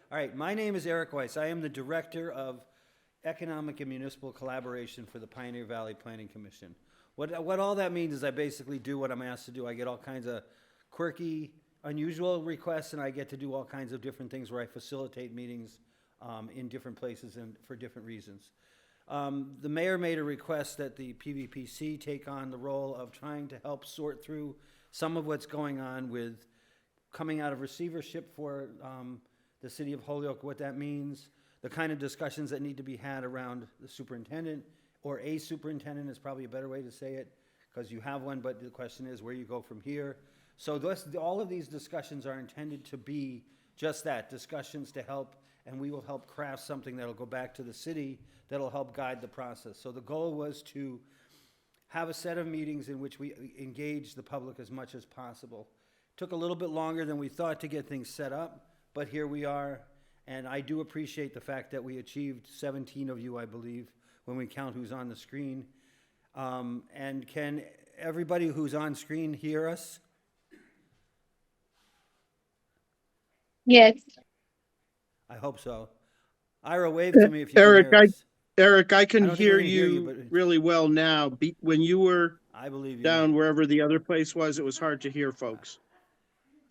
All right, my name is Eric Weiss. I am the Director of Economic and Municipal Collaboration for the Pioneer Valley Planning Commission. What all that means is I basically do what I'm asked to do. I get all kinds of quirky, unusual requests, and I get to do all kinds of different things where I facilitate meetings in different places and for different reasons. The mayor made a request that the PVPC take on the role of trying to help sort through some of what's going on with coming out of receivership for the city of Holyoke, what that means, the kind of discussions that need to be had around the superintendent, or a superintendent is probably a better way to say it, because you have one, but the question is where you go from here. So all of these discussions are intended to be just that, discussions to help, and we will help craft something that'll go back to the city that'll help guide the process. So the goal was to have a set of meetings in which we engage the public as much as possible. Took a little bit longer than we thought to get things set up, but here we are, and I do appreciate the fact that we achieved 17 of you, I believe, when we count who's on the screen. And can everybody who's on screen hear us? Yes. I hope so. Ira, wave to me if you Eric, can hear us. Eric, I I can don't think hear we can hear you, you but- really well now. When you were I believe you. down wherever the other place was, it was hard to hear folks.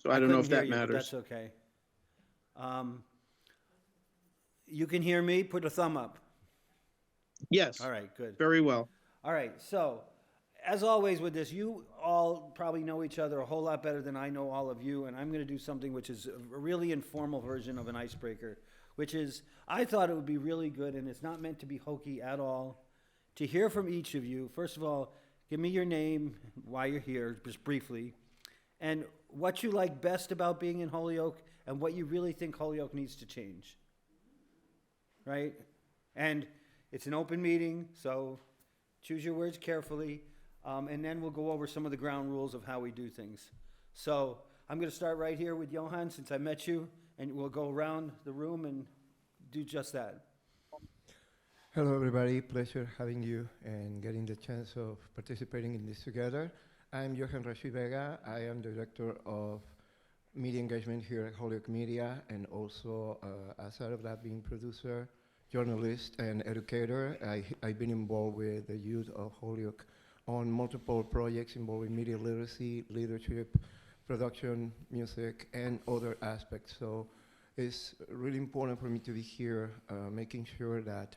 So I don't know if couldn't that hear you, but matters. that's okay. You can hear me? Put a thumb up. Yes, All right, good. very well. All right, so, as always with this, you all probably know each other a whole lot better than I know all of you, and I'm gonna do something which is a really informal version of an icebreaker, which is, I thought it would be really good, and it's not meant to be hokey at all, to hear from each of you. First of all, give me your name, why you're here, just briefly, and what you like best about being in Holyoke, and what you really think Holyoke needs to change. Right? And it's an open meeting, so choose your words carefully, and then we'll go over some of the ground rules of how we do things. So I'm going to start right here with Johan, since I met you, and we'll go around the room and do just that. Hello, everybody. Pleasure having you and getting the chance of participating in this together. I'm Johan Rashid Vega. I am the Director of Media Engagement here at Holyoke Media, and also, aside of that, being producer, journalist, and educator. I've been involved with the youth of Holyoke on multiple projects involving media literacy, leadership, production, music, and other aspects. So it's really important for me to be here, making sure that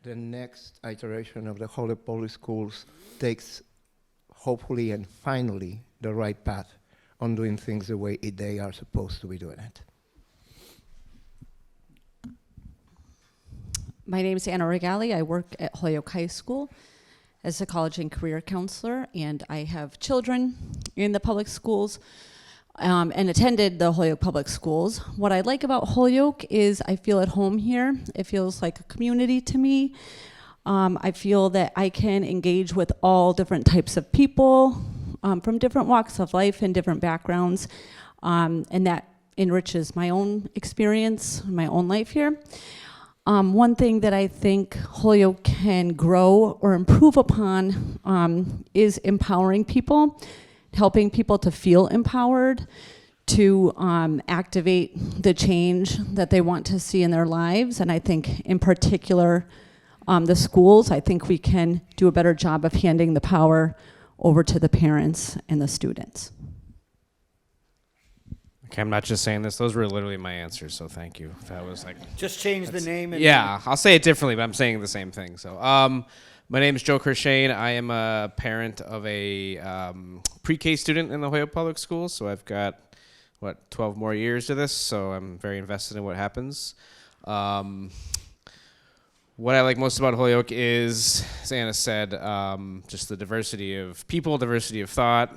the next iteration of the Holyoke Public Schools takes, hopefully and finally, the right path on doing things the way they are supposed to be doing it. My name is Anna Regali. I work at Holyoke High School as a college and career counselor, and I have children in the public schools and attended the Holyoke Public Schools. What I like about Holyoke is I feel at home here. It feels like a community to me. I feel that I can engage with all different types of people from different walks of life and different backgrounds, and that enriches my own experience, my own life here. One thing that I think Holyoke can grow or improve upon is empowering people, helping people to feel empowered, to activate the change that they want to see in their lives. And I think in particular, the schools, I think we can do a better job of handing the power over to the parents and the students. Okay, I'm not just saying this. Those were literally my answers, so thank you. That was like... Just change the name. And Yeah, I'll say it differently, but I'm saying the same thing. So, my name is Joe Kershane. I am a parent of a pre-K student in the Holyoke Public Schools, so I've got, 12 more years to this, so I'm very invested in what happens. What I like most about Holyoke is, as Anna said, just the diversity of people, diversity of thought,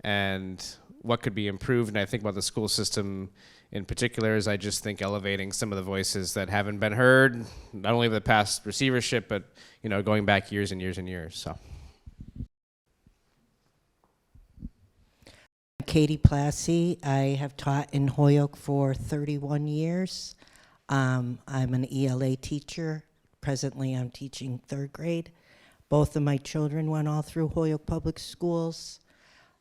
and what could be improved. And I think about the school system in particular is I just think elevating some of the voices that haven't been heard, not only the past receivership, but going back years and years and years. So. Katie Plassey. I have taught in Holyoke for 31 years. I'm an ELA teacher. Presently, I'm teaching 3rd grade. Both of my children went all through Holyoke Public Schools.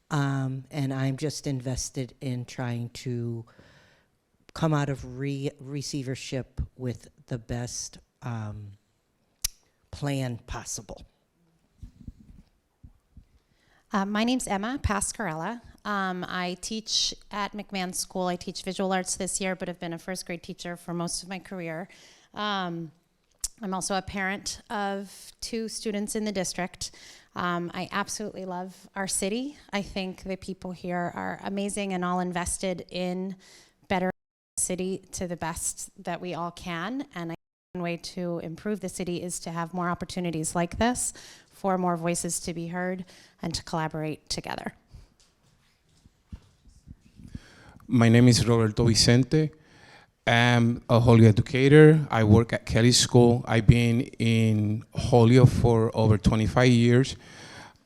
And I'm just invested in trying to come out of receivership with the best plan possible. My name's Emma Pascarella. I teach at McMahon School. I teach visual arts this year, but have been a first grade teacher for most of my career. I'm also a parent of 2 students in the district. I absolutely love our city. I think the people here are amazing and all invested in better city to the best that we all can. And I think one way to improve the city is to have more opportunities like this, for more voices to be heard and to collaborate together. My name is Roberto Vicente. I'm a Holyoke educator. I work at Kelly School. I've been in Holyoke for over 25 years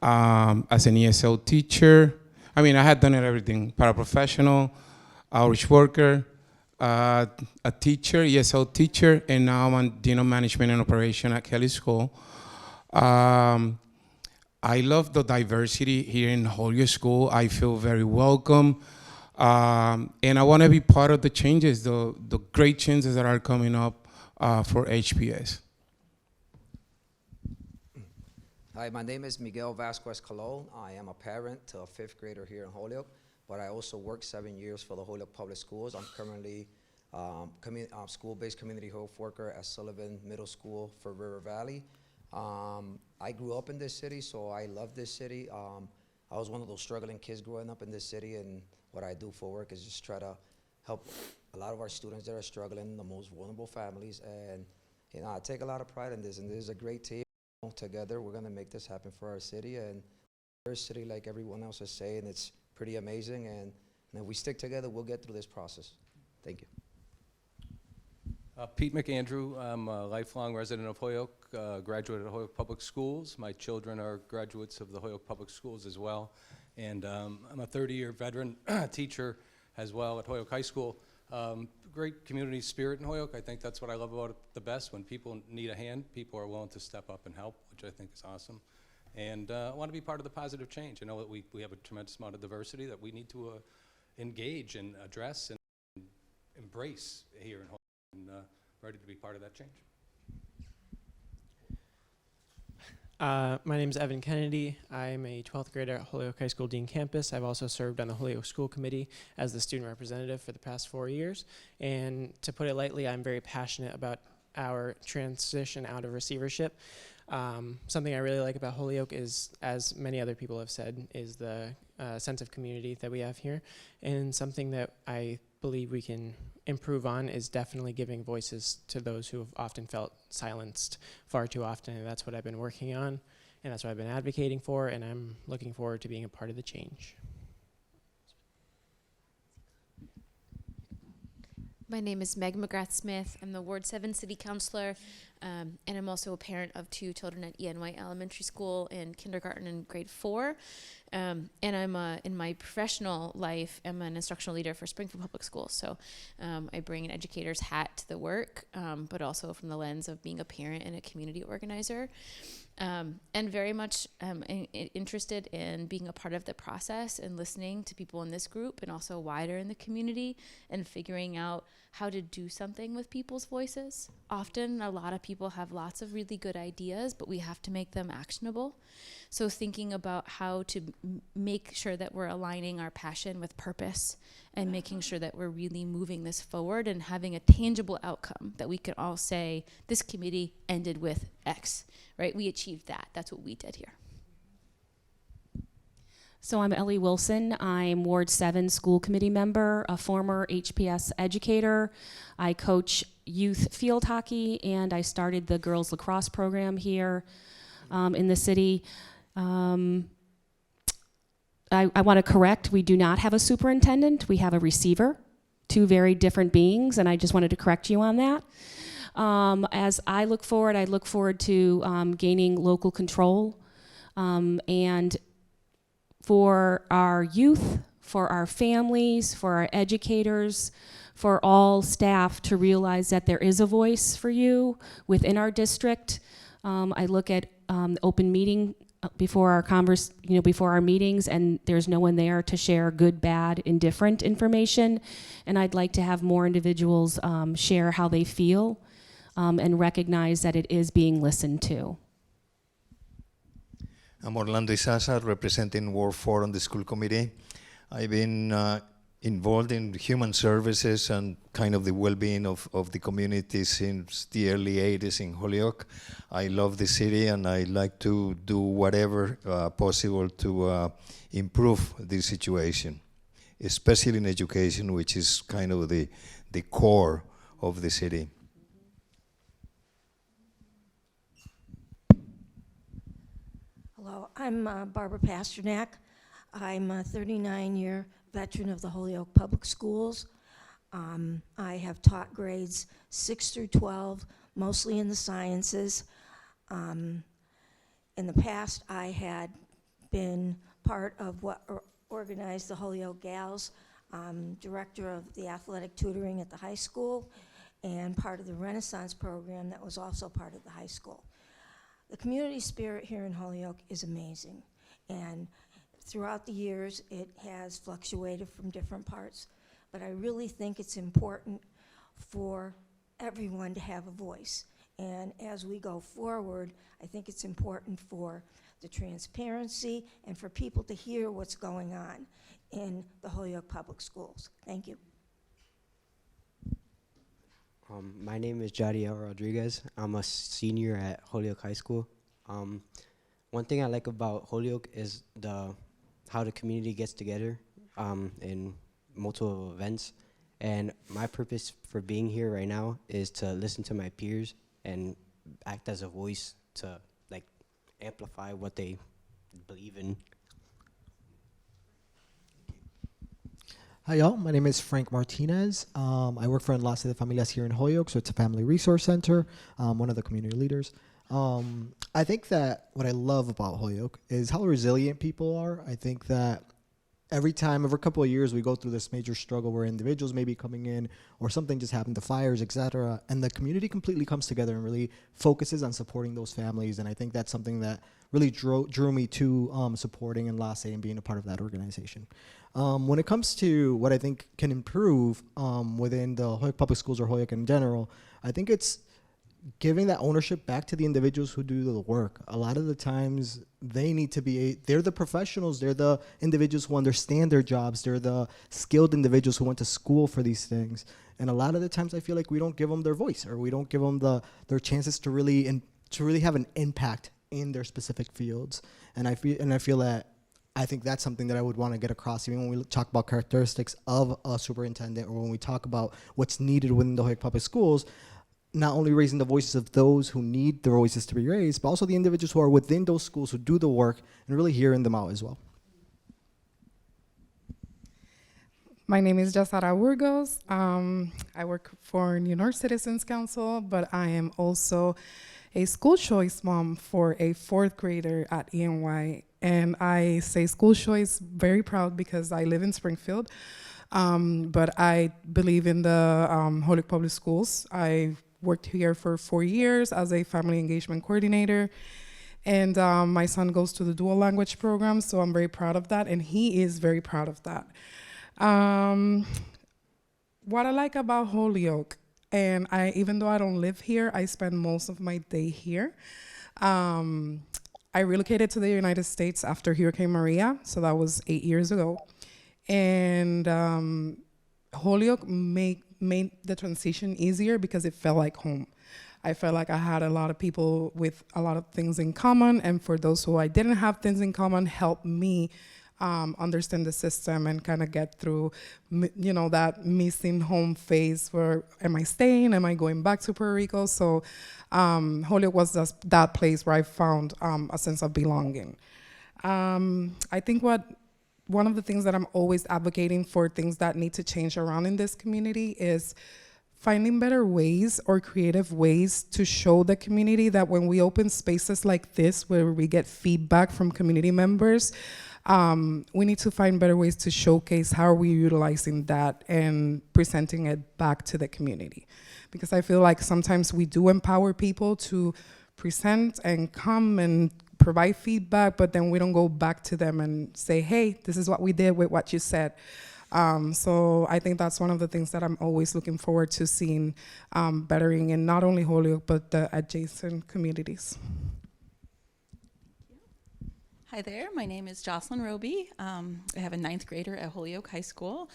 as an ESL teacher. I mean, I had done everything: paraprofessional, outreach worker, a teacher, ESL teacher, and now I'm on Dean of Management and Operation at Kelly School. I love the diversity here in Holyoke School. I feel very welcome. And I want to be part of the changes, the great changes that are coming up for HPS. Hi, my name is Miguel Vasquez Colon. I am a parent to a 5th grader here in Holyoke, but I also worked 7 years for the Holyoke Public Schools. I'm currently school-based community health worker at Sullivan Middle School for River Valley. I grew up in this city, so I love this city. I was one of those struggling kids growing up in this city, and what I do for work is just try to help a lot of our students that are struggling, the most vulnerable families, and you know, I take a lot of pride in this, and this is a great team. Together, we're gonna make this happen for our city, and our city, like everyone else is saying, it's pretty amazing, and if we stick together, we'll get through this process. Thank you. Pete McAndrew. I'm a lifelong resident of Holyoke, graduate at Holyoke Public Schools. My children are graduates of the Holyoke Public Schools as well. And I'm a 30-year veteran teacher as well at Holyoke High School. Great community spirit in Holyoke. I think that's what I love about it the best. When people need a hand, people are willing to step up and help, which I think is awesome. And I want to be part of the positive change. I know that we have a tremendous amount of diversity that we need to engage and address and embrace here in Holyoke. And ready to be part of that change. My name is Evan Kennedy. I'm a 12th grader at Holyoke High School Dean Campus. I've also served on the Holyoke School Committee as the student representative for the past 4 years. And to put it lightly, I'm very passionate about our transition out of receivership. Something I really like about Holyoke is, as many other people have said, is the sense of community that we have here. And something that I believe we can improve on is definitely giving voices to those who have often felt silenced far too often, and that's what I've been working on, and that's what I've been advocating for, and I'm looking forward to being a part of the change. My name is Meg McGrath-Smith. I'm the Ward 7 City Councilor, and I'm also a parent of 2 children at Ian White Elementary School in kindergarten and grade 4. And I'm, in my professional life, I'm an instructional leader for Springfield Public Schools. So I bring an educator's hat to the work, but also from the lens of being a parent and a community organizer. And very much interested in being a part of the process and listening to people in this group and also wider in the community and figuring out how to do something with people's voices. Often, a lot of people have lots of really good ideas, but we have to make them actionable. So thinking about how to make sure that we're aligning our passion with purpose and making sure that we're really moving this forward and having a tangible outcome that we can all say, this committee ended with X, right? We achieved that. That's what we did here. So I'm Ellie Wilson. I'm Ward 7 school committee member, a former HPS educator. I coach youth field hockey, and I started the girls lacrosse program here in the city. I want to correct, we do not have a superintendent. We have a receiver, 2 very different beings, and I just wanted to correct you on that. As I look forward to gaining local control and for our youth, for our families, for our educators, for all staff to realize that there is a voice for you within our district. I look at open meeting before our before our meetings, and there's no one there to share good, bad, indifferent information. And I'd like to have more individuals share how they feel and recognize that it is being listened to. I'm Orlando Isaza, representing Ward 4 on the school committee. I've been involved in human services and kind of the well-being of the community since the early 80s in Holyoke. I love the city, and I like to do whatever possible to improve the situation, especially in education, which is kind of the core of the city. Hello, I'm Barbara Pasternak. I'm a 39-year veteran of the Holyoke Public Schools. I have taught grades 6 through 12, mostly in the sciences. In the past, I had been part of what organized the Holyoke Gals, director of the athletic tutoring at the high school, and part of the Renaissance program that was also part of the high school. The community spirit here in Holyoke is amazing, and throughout the years it has fluctuated from different parts, but I really think it's important for everyone to have a voice. And as we go forward, I think it's important for the transparency and for people to hear what's going on in the Holyoke Public Schools. Thank you. My name is Jadiel Rodriguez. I'm a senior at Holyoke High School. One thing I like about Holyoke is how the community gets together in multiple events. And my purpose for being here right now is to listen to my peers and act as a voice to amplify what they believe in. Hi y'all, my name is Frank Martinez. I work for Enlace de Familias here in Holyoke, so it's a family resource center, one of the community leaders. I think that what I love about Holyoke is how resilient people are. I think that every couple of years we go through this major struggle where individuals may be coming in or something just happened to fires, etc. And the community completely comes together and really focuses on supporting those families. And I think that's something that really drew me to supporting Enlace and being a part of that organization. When it comes to what I think can improve within the Holyoke Public Schools or Holyoke in general, I think it's giving that ownership back to the individuals who do the work. A lot of the times they need to they're the professionals, they're the individuals who understand their jobs, they're the skilled individuals who went to school for these things. And a lot of the times I feel like we don't give them their voice, or we don't give them their chances to really have an impact in their specific fields. And I feel that I think that's something that I would want to get across, even when we talk about characteristics of a superintendent, or when we talk about what's needed within the Holyoke Public Schools. Not only raising the voices of those who need their voices to be raised, but also the individuals who are within those schools who do the work and really hearing them out as well. My name is Jasara Burgos. I work for New York Citizens Council, but I am also a school choice mom for a 4th grader at ENY. And I say school choice very proud because I live in Springfield, but I believe in the Holyoke Public Schools. I worked here for 4 years as a family engagement coordinator. And my son goes to the dual language program, so I'm very proud of that, and he is very proud of that. What I like about Holyoke, and even though I don't live here, I spend most of my day here. I relocated to the United States after Hurricane Maria, so that was 8 years ago. And Holyoke made the transition easier because it felt like home. I felt like I had a lot of people with a lot of things in common, and for those who I didn't have things in common, helped me understand the system and kind of get through, that missing home phase where am I staying, am I going back to Puerto Rico? So Holyoke was just that place where I found a sense of belonging. I think one of the things that I'm always advocating for, things that need to change around in this community, is finding better ways or creative ways to show the community that when we open spaces like this, where we get feedback from community members, we need to find better ways to showcase how are we utilizing that and presenting it back to the community. Because I feel like sometimes we do empower people to present and come and provide feedback, but then we don't go back to them and say, hey, this is what we did with what you said. So I think that's one of the things that I'm always looking forward to seeing bettering in not only Holyoke, but the adjacent communities. Hi there, my name is Jocelyn Roby. I have a 9th grader at Holyoke High School.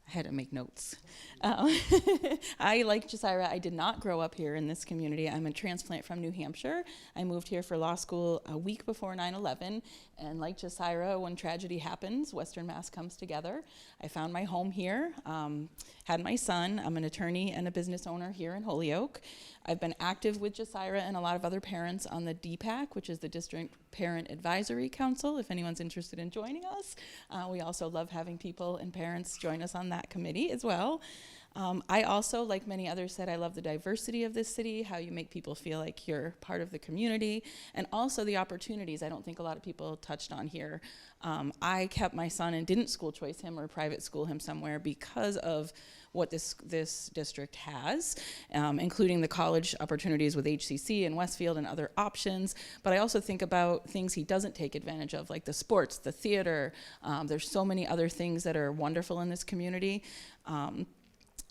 I had to make notes. I, like Josiah, I did not grow up here in this community. I'm a transplant from New Hampshire. I moved here for law school a week before 9/11, and like Josiah, when tragedy happens, Western Mass comes together. I found my home here, had my son. I'm an attorney and a business owner here in Holyoke. I've been active with Josiah and a lot of other parents on the DPAC, which is the District Parent Advisory Council, if anyone's interested in joining us. We also love having people and parents join us on that committee as well. I also, like many others said, I love the diversity of this city, how you make people feel like you're part of the community, and also the opportunities I don't think a lot of people touched on here. I kept my son and didn't school choice him or private school him somewhere because of what this district has, including the college opportunities with HCC and Westfield and other options. But I also think about things he doesn't take advantage of, like the sports, the theater. There's so many other things that are wonderful in this community.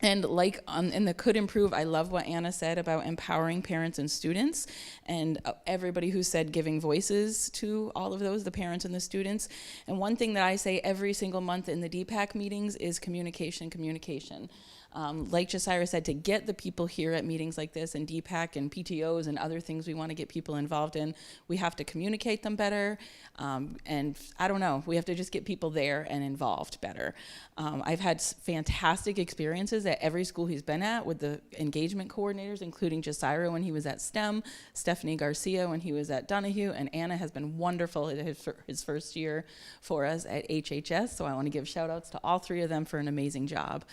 And like in the could improve, I love what Anna said about empowering parents and students, and everybody who said giving voices to all of those, the parents and the students. And one thing that I say every single month in the DPAC meetings is communication, communication. Like Josiah said, to get the people here at meetings like this and DPAC and PTOs and other things we want to get people involved in, we have to communicate them better. And I don't know, we have to just get people there and involved better. I've had fantastic experiences at every school he's been at with the engagement coordinators, including Josiah when he was at STEM, Stephanie Garcia when he was at Donahue, and Anna has been wonderful at his first year for us at HHS. So I want to give shout outs to all 3 of them for an amazing job.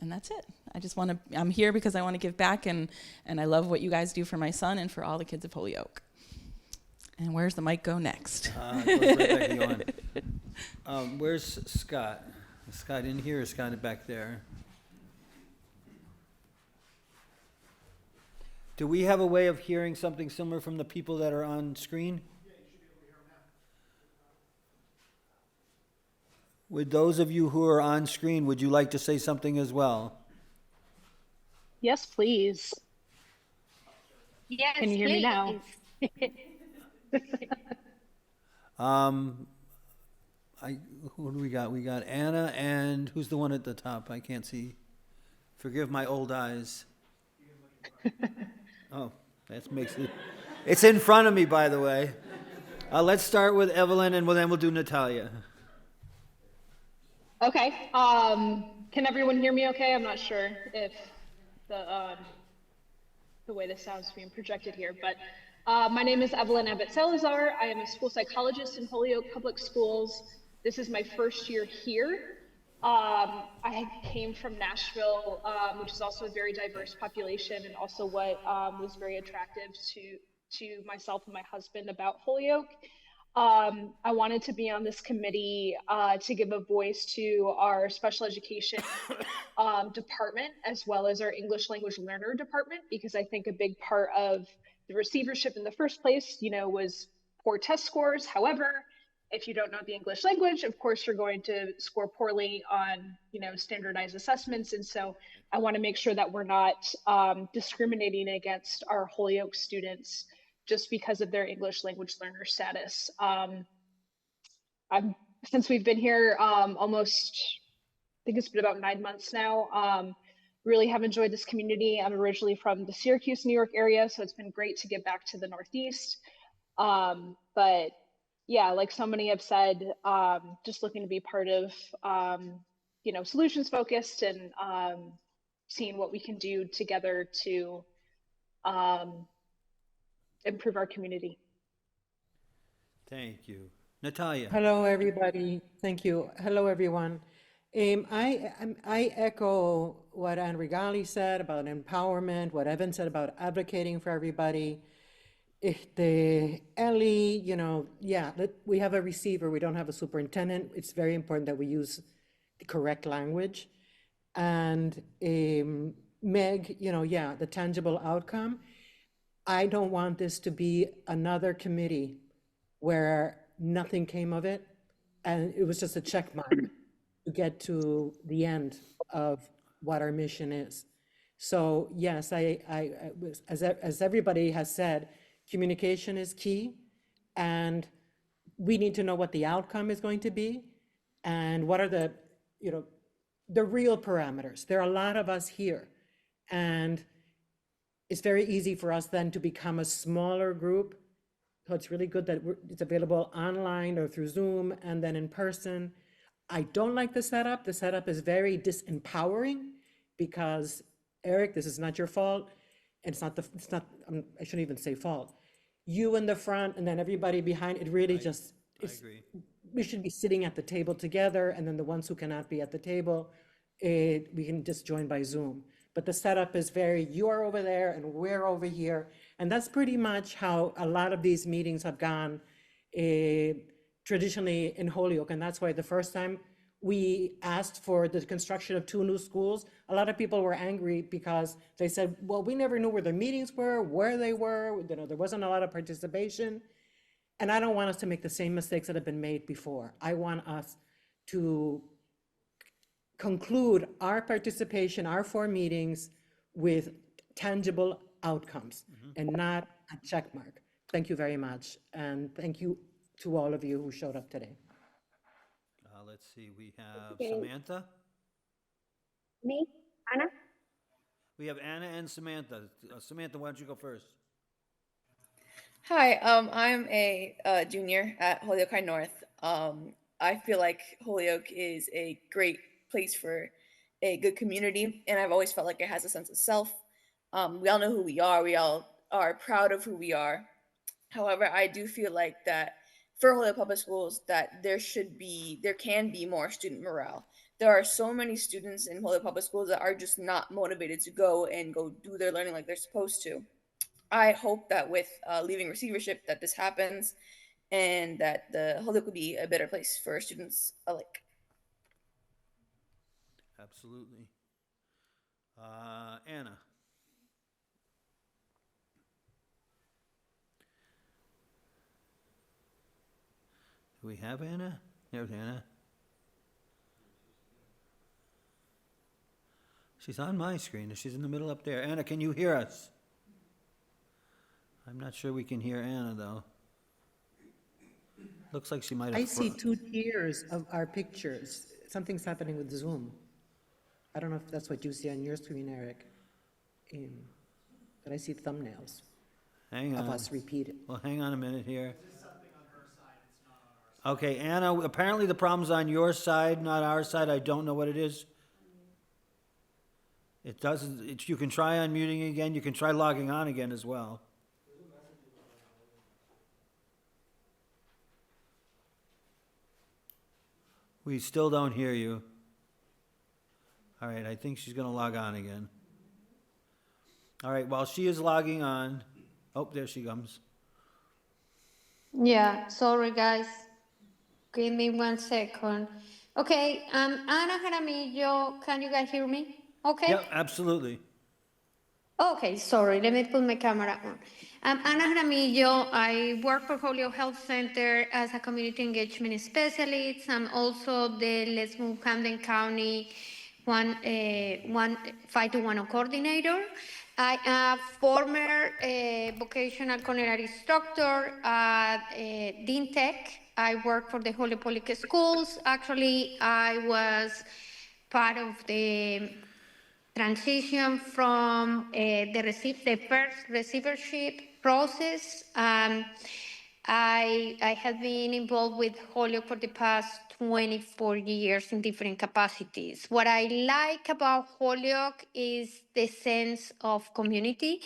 And that's it. I'm here because I want to give back, and I love what you guys do for my son and for all the kids of Holyoke. And where's the mic go next? It goes right back to you on. Where's Scott? Is Scott in here or is Scott back there? Do we have a way of hearing something similar from the people that are on screen? Yeah, you should be able to hear them now. Would those of you who are on screen, would you like to say something as well? Yes, please. Yes, can you hear me now? Who do we got? We got Anna, and who's the one at the top? I can't see. Forgive my old eyes. Oh, that makes it. It's in front of me, by the way. Let's start with Evelyn, and then we'll do Natalia. Okay. Can everyone hear me okay? I'm not sure if the way this sound's being projected here, but my name is Evelyn Abbott Salazar. I am a school psychologist in Holyoke Public Schools. This is my first year here. I came from Nashville, which is also a very diverse population, and also what was very attractive to myself and my husband about Holyoke. I wanted to be on this committee to give a voice to our special education department, as well as our English language learner department, because I think a big part of the receivership in the first place, was poor test scores. However, if you don't know the English language, of course, you're going to score poorly on, standardized assessments. And so I want to make sure that we're not discriminating against our Holyoke students just because of their English language learner status. Since we've been here almost, I think it's been about 9 months now, really have enjoyed this community. I'm originally from the Syracuse, New York area, so it's been great to get back to the Northeast. But yeah, like so many have said, just looking to be part of, solutions focused and seeing what we can do together to improve our community. Thank you. Natalia. Hello, everybody. Thank you. Hello, everyone. I echo what Anne Regali said about empowerment, what Evan said about advocating for everybody. Ellie, we have a receiver, we don't have a superintendent. It's very important that we use the correct language. And Meg, the tangible outcome. I don't want this to be another committee where nothing came of it, and it was just a check mark to get to the end of what our mission is. So yes, as everybody has said, communication is key, and we need to know what the outcome is going to be, and what are the, the real parameters. There are a lot of us here, and it's very easy for us then to become a smaller group. So it's really good that it's available online or through Zoom and then in person. I don't like the setup. The setup is very disempowering because, Eric, this is not your fault. And I shouldn't even say fault. You in the front and then everybody behind, it really just, I agree. we should be sitting at the table together, and then the ones who cannot be at the table, we can just join by Zoom. But the setup is very, you are over there and we're over here. And that's pretty much how a lot of these meetings have gone traditionally in Holyoke. And that's why the first time we asked for the construction of 2 new schools, a lot of people were angry because they said, well, we never knew where the meetings were, where they were, there wasn't a lot of participation. And I don't want us to make the same mistakes that have been made before. I want us to conclude our participation, our 4 meetings, with tangible outcomes and not a check mark. Thank you very much. And thank you to all of you who showed up today. Let's see, we have Okay. Samantha. Me, Anna. We have Anna and Samantha. Samantha, why don't you go first? Hi, I'm a junior at Holyoke High North. I feel like Holyoke is a great place for a good community, and I've always felt like it has a sense of self. We all know who we are. We all are proud of who we are. However, I do feel like that for Holyoke Public Schools, that there can be more student morale. There are so many students in Holyoke Public Schools that are just not motivated to go do their learning like they're supposed to. I hope that with leaving receivership that this happens and that the Holyoke will be a better place for students alike. Absolutely. Anna. Do we have Anna? There's Anna. She's on my screen. She's in the middle up there. Anna, can you hear us? I'm not sure we can hear Anna, though. Looks like she might have. I see 2 tiers of our pictures. Something's happening with Zoom. I don't know if that's what you see on your screen, Eric. But I see thumbnails Hang on. of us repeated. Well, hang on a minute here. Okay, Anna, apparently the problem's on your side, not our side. I don't know what it is. It doesn't, you can try unmuting again. You can try logging on again as well. We still don't hear you. All right, I think she's gonna log on again. All right, while she is logging on, oh, there she comes. Yeah, sorry guys. Give me 1 second. Okay, Ana Jaramillo, can you guys hear me? Okay. Yep, absolutely. Okay, sorry, let me put my camera on. I'm Ana Jaramillo. I work for Holyoke Health Center as a community engagement specialist. I'm also the Let's Move Camden County 521 coordinator. I am former vocational culinary instructor at Dean Tech. I work for the Holyoke Public Schools. Actually, I was part of the transition from the first receivership process. I have been involved with Holyoke for the past 24 years in different capacities. What I like about Holyoke is the sense of community.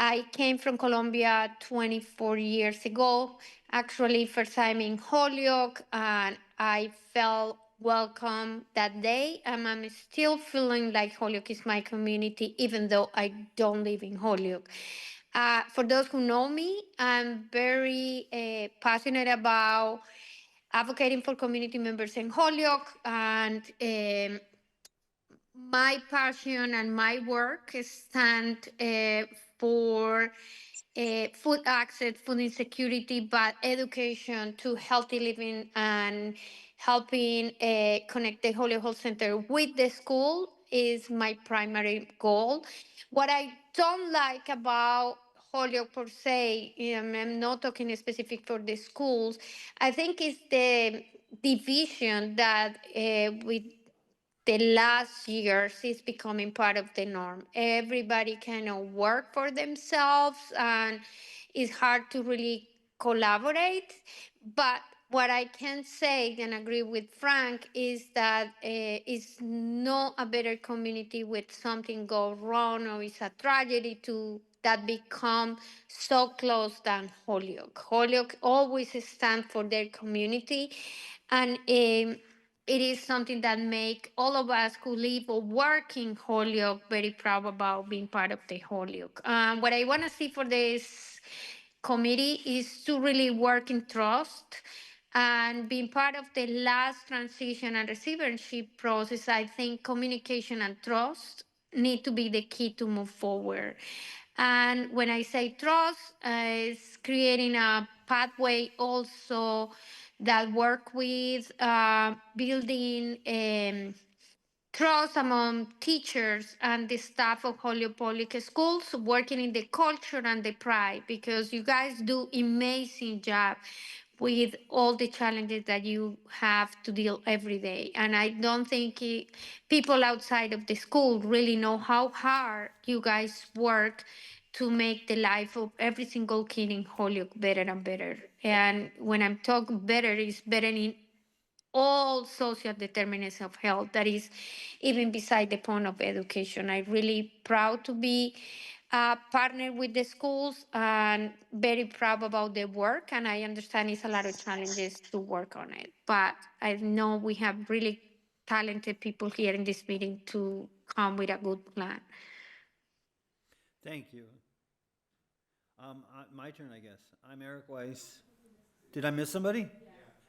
I came from Colombia 24 years ago, actually first time in Holyoke, and I felt welcome that day. I'm still feeling like Holyoke is my community, even though I don't live in Holyoke. For those who know me, I'm very passionate about advocating for community members in Holyoke, and my passion and my work stand for food access, food insecurity, but education to healthy living and helping connect the Holyoke Health Center with the school is my primary goal. What I don't like about Holyoke per se, I'm not talking specific for the schools, I think it's the division that with the last years is becoming part of the norm. Everybody kind of work for themselves and it's hard to really collaborate. But what I can say and agree with Frank is that it's not a better community with something go wrong or it's a tragedy to that become so close than Holyoke. Holyoke always stand for their community and it is something that make all of us who live or work in Holyoke very proud about being part of the Holyoke. What I want to see for this committee is to really work in trust and being part of the last transition and receivership process. I think communication and trust need to be the key to move forward. And when I say trust, it's creating a pathway also that work with building trust among teachers and the staff of Holyoke Public Schools, working in the culture and the pride, because you guys do amazing job with all the challenges that you have to deal every day. And I don't think people outside of the school really know how hard you guys work to make the life of every single kid in Holyoke better and better. And when I'm talking better, it's better in all social determinants of health that is even beside the point of education. I'm really proud to be a partner with the schools and very proud about the work, and I understand it's a lot of challenges to work on it, but I know we have really talented people here in this meeting to come with a good plan. Thank you. My turn, I guess. I'm Eric Weiss. Did I miss somebody?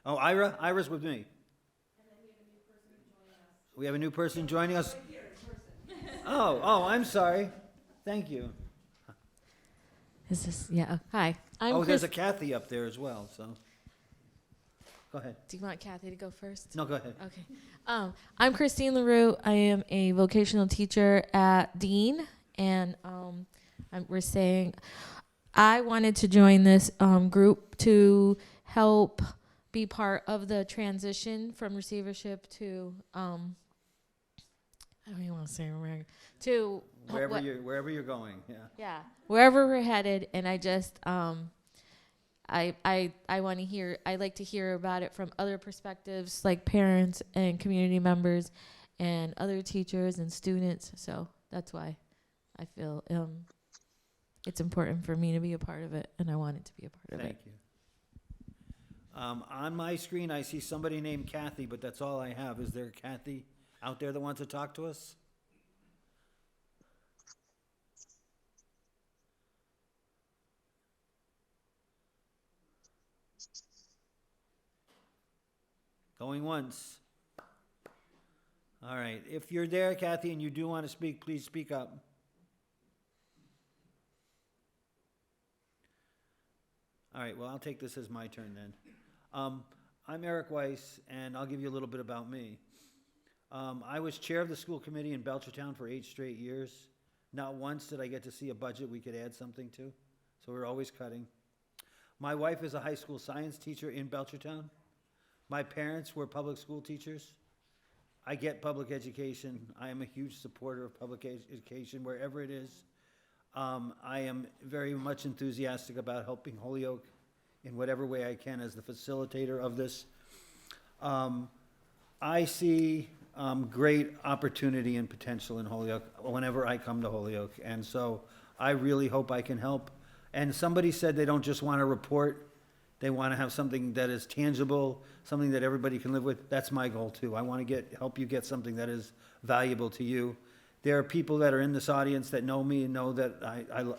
Oh, Ira? Ira's with me. We have a new person joining us. Oh, I'm sorry. Thank you. Is this, yeah, hi. I'm There's a Kathy up there as well, so. Go ahead. Do you want Kathy to go first? No, go ahead. Okay. I'm Christine LaRue. I am a vocational teacher at Dean, and we're saying I wanted to join this group to help be part of the transition from receivership to I don't even want to say to wherever you're going. Yeah, wherever we're headed, and I just I want to hear. I like to hear about it from other perspectives, like parents and community members, and other teachers and students. So that's why I feel it's important for me to be a part of it, and I want it to be a part of it. Thank you. On my screen, I see somebody named Kathy, but that's all I have. Is there a Kathy out there that wants to talk to us? Going once. All right. If you're there, Kathy, and you do want to speak, please speak up. All right. Well, I'll take this as my turn then. I'm Eric Weiss, and I'll give you a little bit about me. I was chair of the school committee in Belchertown for 8 straight years. Not once did I get to see a budget we could add something to, so we're always cutting. My wife is a high school science teacher in Belchertown. My parents were public school teachers. I get public education. I am a huge supporter of public education wherever it is. I am very much enthusiastic about helping Holyoke in whatever way I can as the facilitator of this. I see great opportunity and potential in Holyoke whenever I come to Holyoke, and so I really hope I can help. And somebody said they don't just want to report, they want to have something that is tangible, something that everybody can live with. That's my goal too. I want to help you get something that is valuable to you. There are people that are in this audience that know me and know that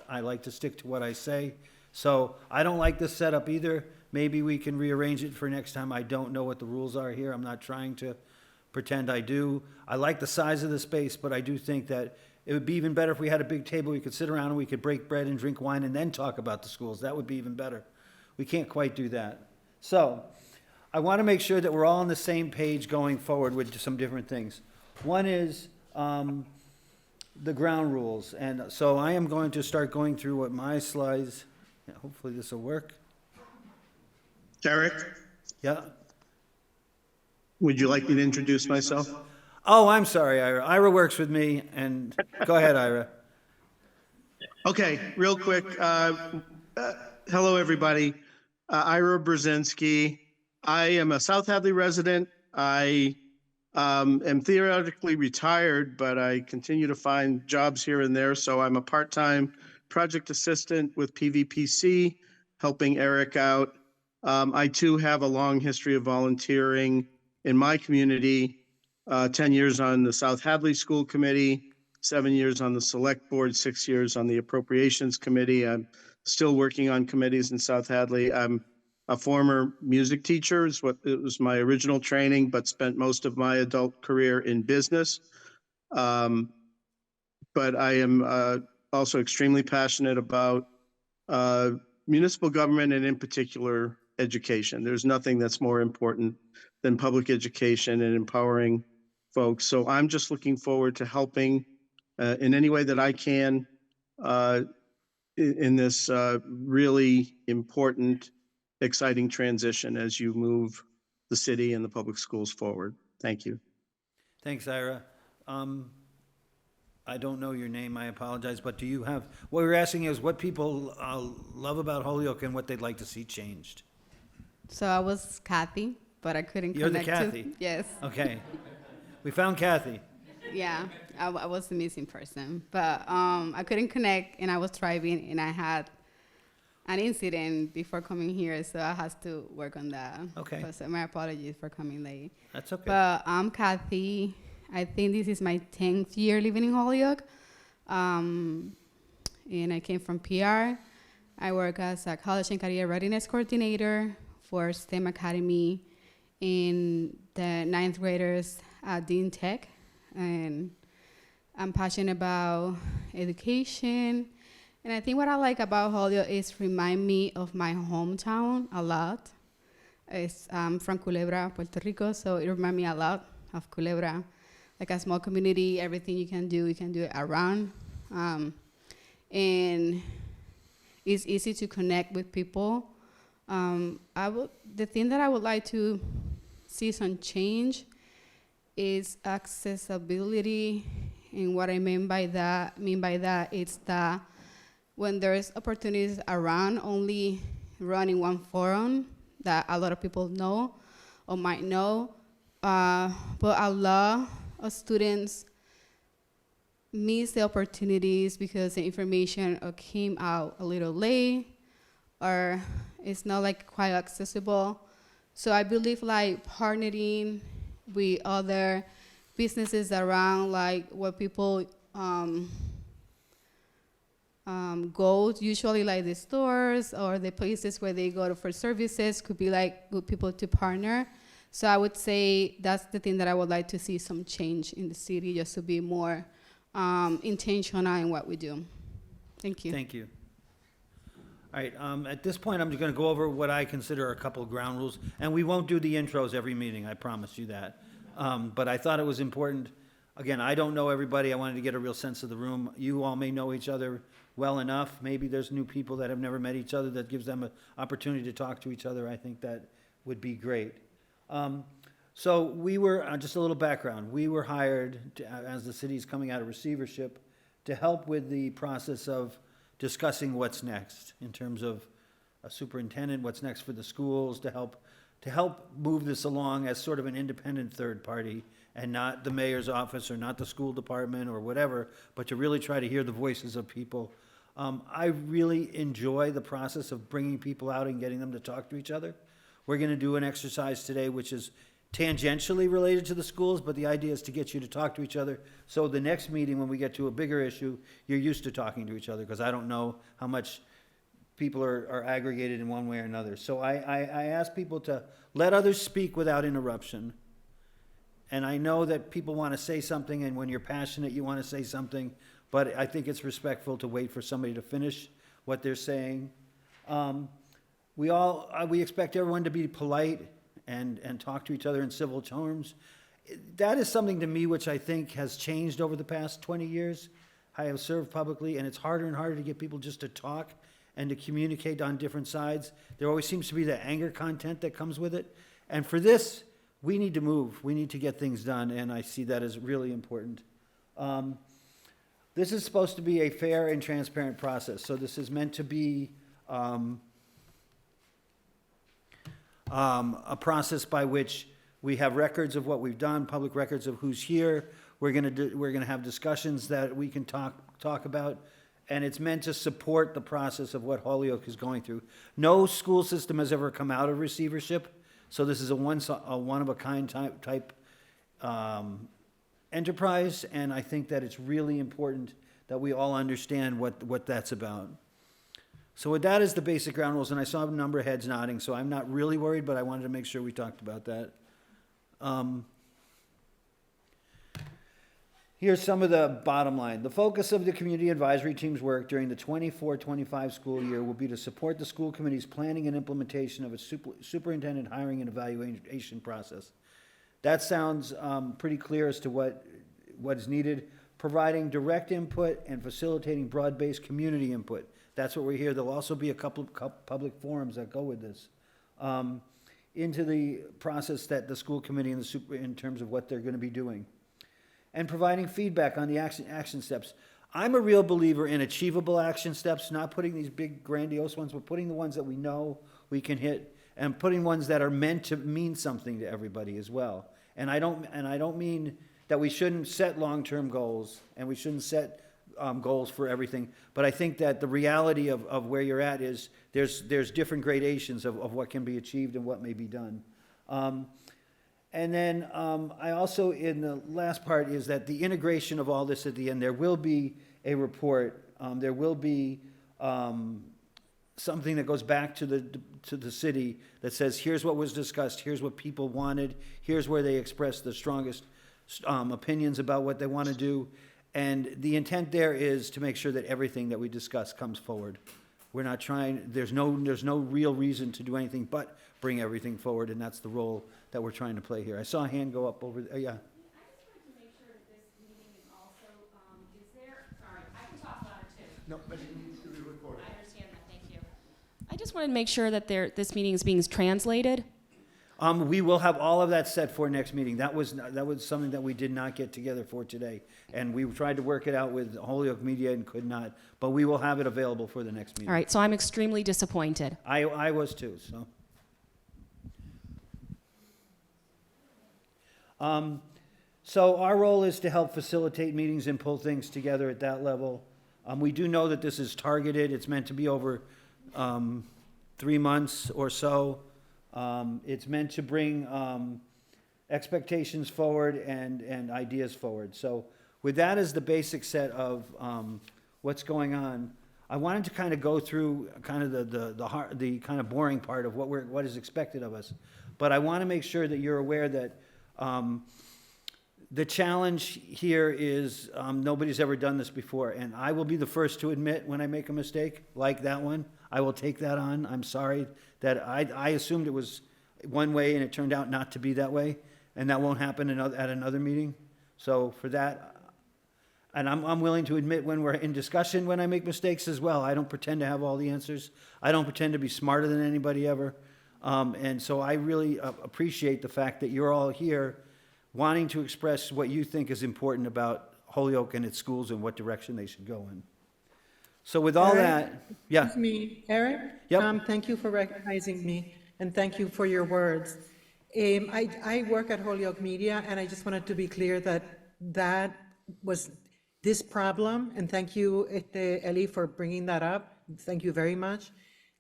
I like to stick to what I say. So I don't like this setup either. Maybe we can rearrange it for next time. I don't know what the rules are here. I'm not trying to pretend I do. I like the size of the space, but I do think that it would be even better if we had a big table we could sit around and we could break bread and drink wine and then talk about the schools. That would be even better. We can't quite do that. So I want to make sure that we're all on the same page going forward with some different things. One is the ground rules. And so I am going to start going through what my slides, hopefully this will work. Derek, Yeah. would you like me to introduce myself? Oh, I'm sorry, Ira. Ira works with me, and go ahead, Ira. Okay, real quick. Hello, everybody. Ira Brzezinski. I am a South Hadley resident. I am theoretically retired, but I continue to find jobs here and there. So I'm a part-time project assistant with PVPC, helping Eric out. I too have a long history of volunteering in my community. 10 years on the South Hadley School Committee, 7 years on the Select Board, 6 years on the Appropriations Committee. I'm still working on committees in South Hadley. I'm a former music teacher, is what it was my original training, but spent most of my adult career in business. But I am also extremely passionate about municipal government and in particular education. There's nothing that's more important than public education and empowering folks. So I'm just looking forward to helping in any way that I can in this really important, exciting transition as you move the city and the public schools forward. Thank you. Thanks, Ira. I don't know your name, I apologize, but do you have, what we're asking is what people love about Holyoke and what they'd like to see changed. So I was Kathy, but I couldn't You're the connect Kathy? to. Yes. Okay. We found Kathy. Yeah, I was the missing person, but I couldn't connect, and I was driving, and I had an incident before coming here, so I had to work on that. Okay. So my apologies for coming late. That's okay. But I'm Kathy. I think this is my 10th year living in Holyoke, and I came from PR. I work as a college and career readiness coordinator for STEM Academy in the 9th graders at Dean Tech. And I'm passionate about education. And I think what I like about Holyoke is remind me of my hometown a lot. I'm from Culebra, Puerto Rico, so it reminds me a lot of Culebra. Like a small community, everything you can do it around. And it's easy to connect with people. The thing that I would like to see some change is accessibility. And what I mean by that is that when there's opportunities around, only running one forum that a lot of people know or might know, but a lot of students miss the opportunities because the information came out a little late or it's not like quite accessible. So I believe like partnering with other businesses around, like where people go, usually like the stores or the places where they go for services, could be like good people to partner. So I would say that's the thing that I would like to see some change in the city, just to be more intentional in what we do. Thank you. Thank you. All right, at this point, I'm just gonna go over what I consider a couple of ground rules, and we won't do the intros every meeting, I promise you that. But I thought it was important. Again, I don't know everybody. I wanted to get a real sense of the room. You all may know each other well enough. Maybe there's new people that have never met each other that gives them an opportunity to talk to each other. I think that would be great. So we were, just a little background, we were hired to, as the city's coming out of receivership to help with the process of discussing what's next in terms of a superintendent, what's next for the schools, to help move this along as sort of an independent third party and not the mayor's office or not the school department or whatever, but to really try to hear the voices of people. I really enjoy the process of bringing people out and getting them to talk to each other. We're going to do an exercise today which is tangentially related to the schools, but the idea is to get you to talk to each other. So the next meeting, when we get to a bigger issue, you're used to talking to each other, because I don't know how much people are aggregated in one way or another. So I ask people to let others speak without interruption And I know that people want to say something, and when you're passionate, you want to say something, but I think it's respectful to wait for somebody to finish what they're saying. We expect everyone to be polite and talk to each other in civil terms. That is something to me which I think has changed over the past 20 years. I have served publicly, and it's harder and harder to get people just to talk and to communicate on different sides. There always seems to be the anger content that comes with it. And for this, we need to move. We need to get things done, and I see that as really important. This is supposed to be a fair and transparent process, so this is meant to be a process by which we have records of what we've done, public records of who's here. We're gonna have discussions that we can talk about, and it's meant to support the process of what Holyoke is going through. No school system has ever come out of receivership, so this is a one-of-a-kind type enterprise, and I think that it's really important that we all understand what that's about. So with that as the basic ground rules, and I saw a number of heads nodding, so I'm not really worried, but I wanted to make sure we talked about that. Here's some of the bottom line. The focus of the community advisory team's work during the 24-25 school year will be to support the school committee's planning and implementation of a superintendent hiring and evaluation process. That sounds pretty clear as to what is needed. Providing direct input and facilitating broad-based community input. That's what we're here. There'll also be a couple of public forums that go with this. Into the process that the school committee and in terms of what they're going to be doing. And providing feedback on the action steps. I'm a real believer in achievable action steps, not putting these big grandiose ones, but putting the ones that we know we can hit, and putting ones that are meant to mean something to everybody as well. And I don't mean that we shouldn't set long-term goals, and we shouldn't set goals for everything, but I think that the reality of where you're at is there's different gradations of what can be achieved and what may be done. And then I also, in the last part, is that the integration of all this at the end, there will be a report, there will be something that goes back to the city that says, here's what was discussed, here's what people wanted, here's where they expressed the strongest opinions about what they want to do. And the intent there is to make sure that everything that we discuss comes forward. We're not trying, there's no real reason to do anything but bring everything forward, and that's the role that we're trying to play here. I saw a hand go up over there. Yeah. No, but it needs to be recorded. I understand that, thank you. I just wanted to make sure that this meeting is being translated. We will have all of that set for next meeting. That was something that we did not get together for today. And we tried to work it out with Holyoke Media and could not, but we will have it available for the next meeting. All right, so I'm extremely disappointed. I was too, so. So our role is to help facilitate meetings and pull things together at that level. We do know that this is targeted. It's meant to be over 3 months or so. It's meant to bring expectations forward and ideas forward. So with that as the basic set of what's going on, I wanted to kind of go through kind of the kind of boring part of what is expected of us. But I want to make sure that you're aware that the challenge here is nobody's ever done this before, and I will be the first to admit when I make a mistake like that one. I will take that on. I'm sorry that I assumed it was one way and it turned out not to be that way, and that won't happen at another meeting. So for that, and I'm willing to admit when we're in discussion when I make mistakes as well. I don't pretend to have all the answers. I don't pretend to be smarter than anybody ever. And so I really appreciate the fact that you're all here wanting to express what you think is important about Holyoke and its schools and what direction they should go in. So with all that, yeah. Excuse me, Eric? Yep. Thank you for recognizing me, and thank you for your words. I work at Holyoke Media, and I just wanted to be clear that was this problem, and thank you, Eli, for bringing that up. Thank you very much.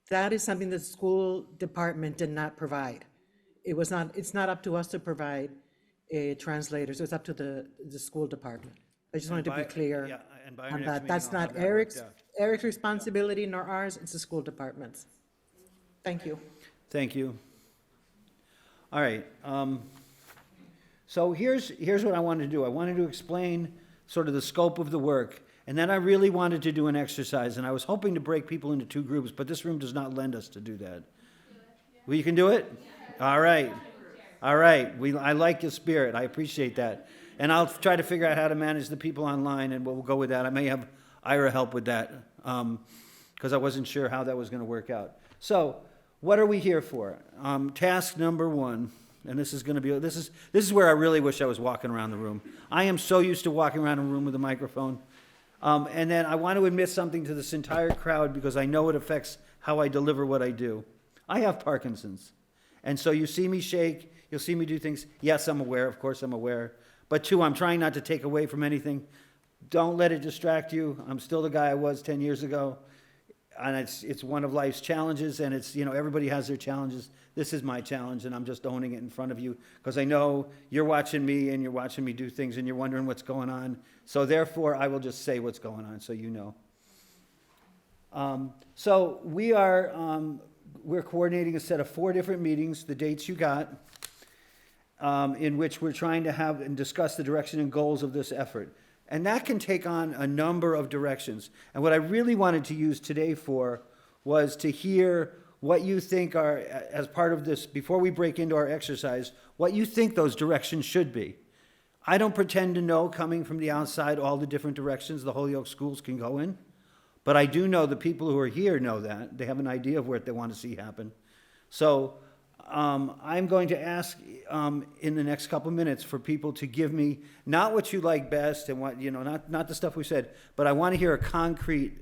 That is something the school department did not provide. It's not up to us to provide translators. It's up to the school department. I just wanted to be clear on that. That's not Eric's responsibility nor ours. It's the school department's. Thank you. Thank you. All right. So here's what I wanted to do. I wanted to explain sort of the scope of the work, and then I really wanted to do an exercise, and I was hoping to break people into two groups, but this room does not lend us to do that. Well, you can do it? All right. All right. I like your spirit. I appreciate that. And I'll try to figure out how to manage the people online, and we'll go with that. I may have Ira help with that, because I wasn't sure how that was going to work out. So, what are we here for? Task number one, and this is where I really wish I was walking around the room. I am so used to walking around a room with a microphone. And then I want to admit something to this entire crowd because I know it affects how I deliver what I do. I have Parkinson's. And so you see me shake, you'll see me do things. Yes, I'm aware, of course I'm aware. But two, I'm trying not to take away from anything. Don't let it distract you. I'm still the guy I was 10 years ago. And it's one of life's challenges, and it's, everybody has their challenges. This is my challenge, and I'm just owning it in front of you because I know you're watching me and you're watching me do things and you're wondering what's going on. So therefore, I will just say what's going on so you know. So we're coordinating a set of 4 different meetings, the dates you got, in which we're trying to have and discuss the direction and goals of this effort. And that can take on a number of directions. And what I really wanted to use today for was to hear what you think are, as part of this, before we break into our exercise, what you think those directions should be. I don't pretend to know, coming from the outside, all the different directions the Holyoke schools can go in. But I do know the people who are here know that. They have an idea of what they want to see happen. So I'm going to ask in the next couple minutes for people to give me not what you like best and what, not the stuff we said, but I want to hear a concrete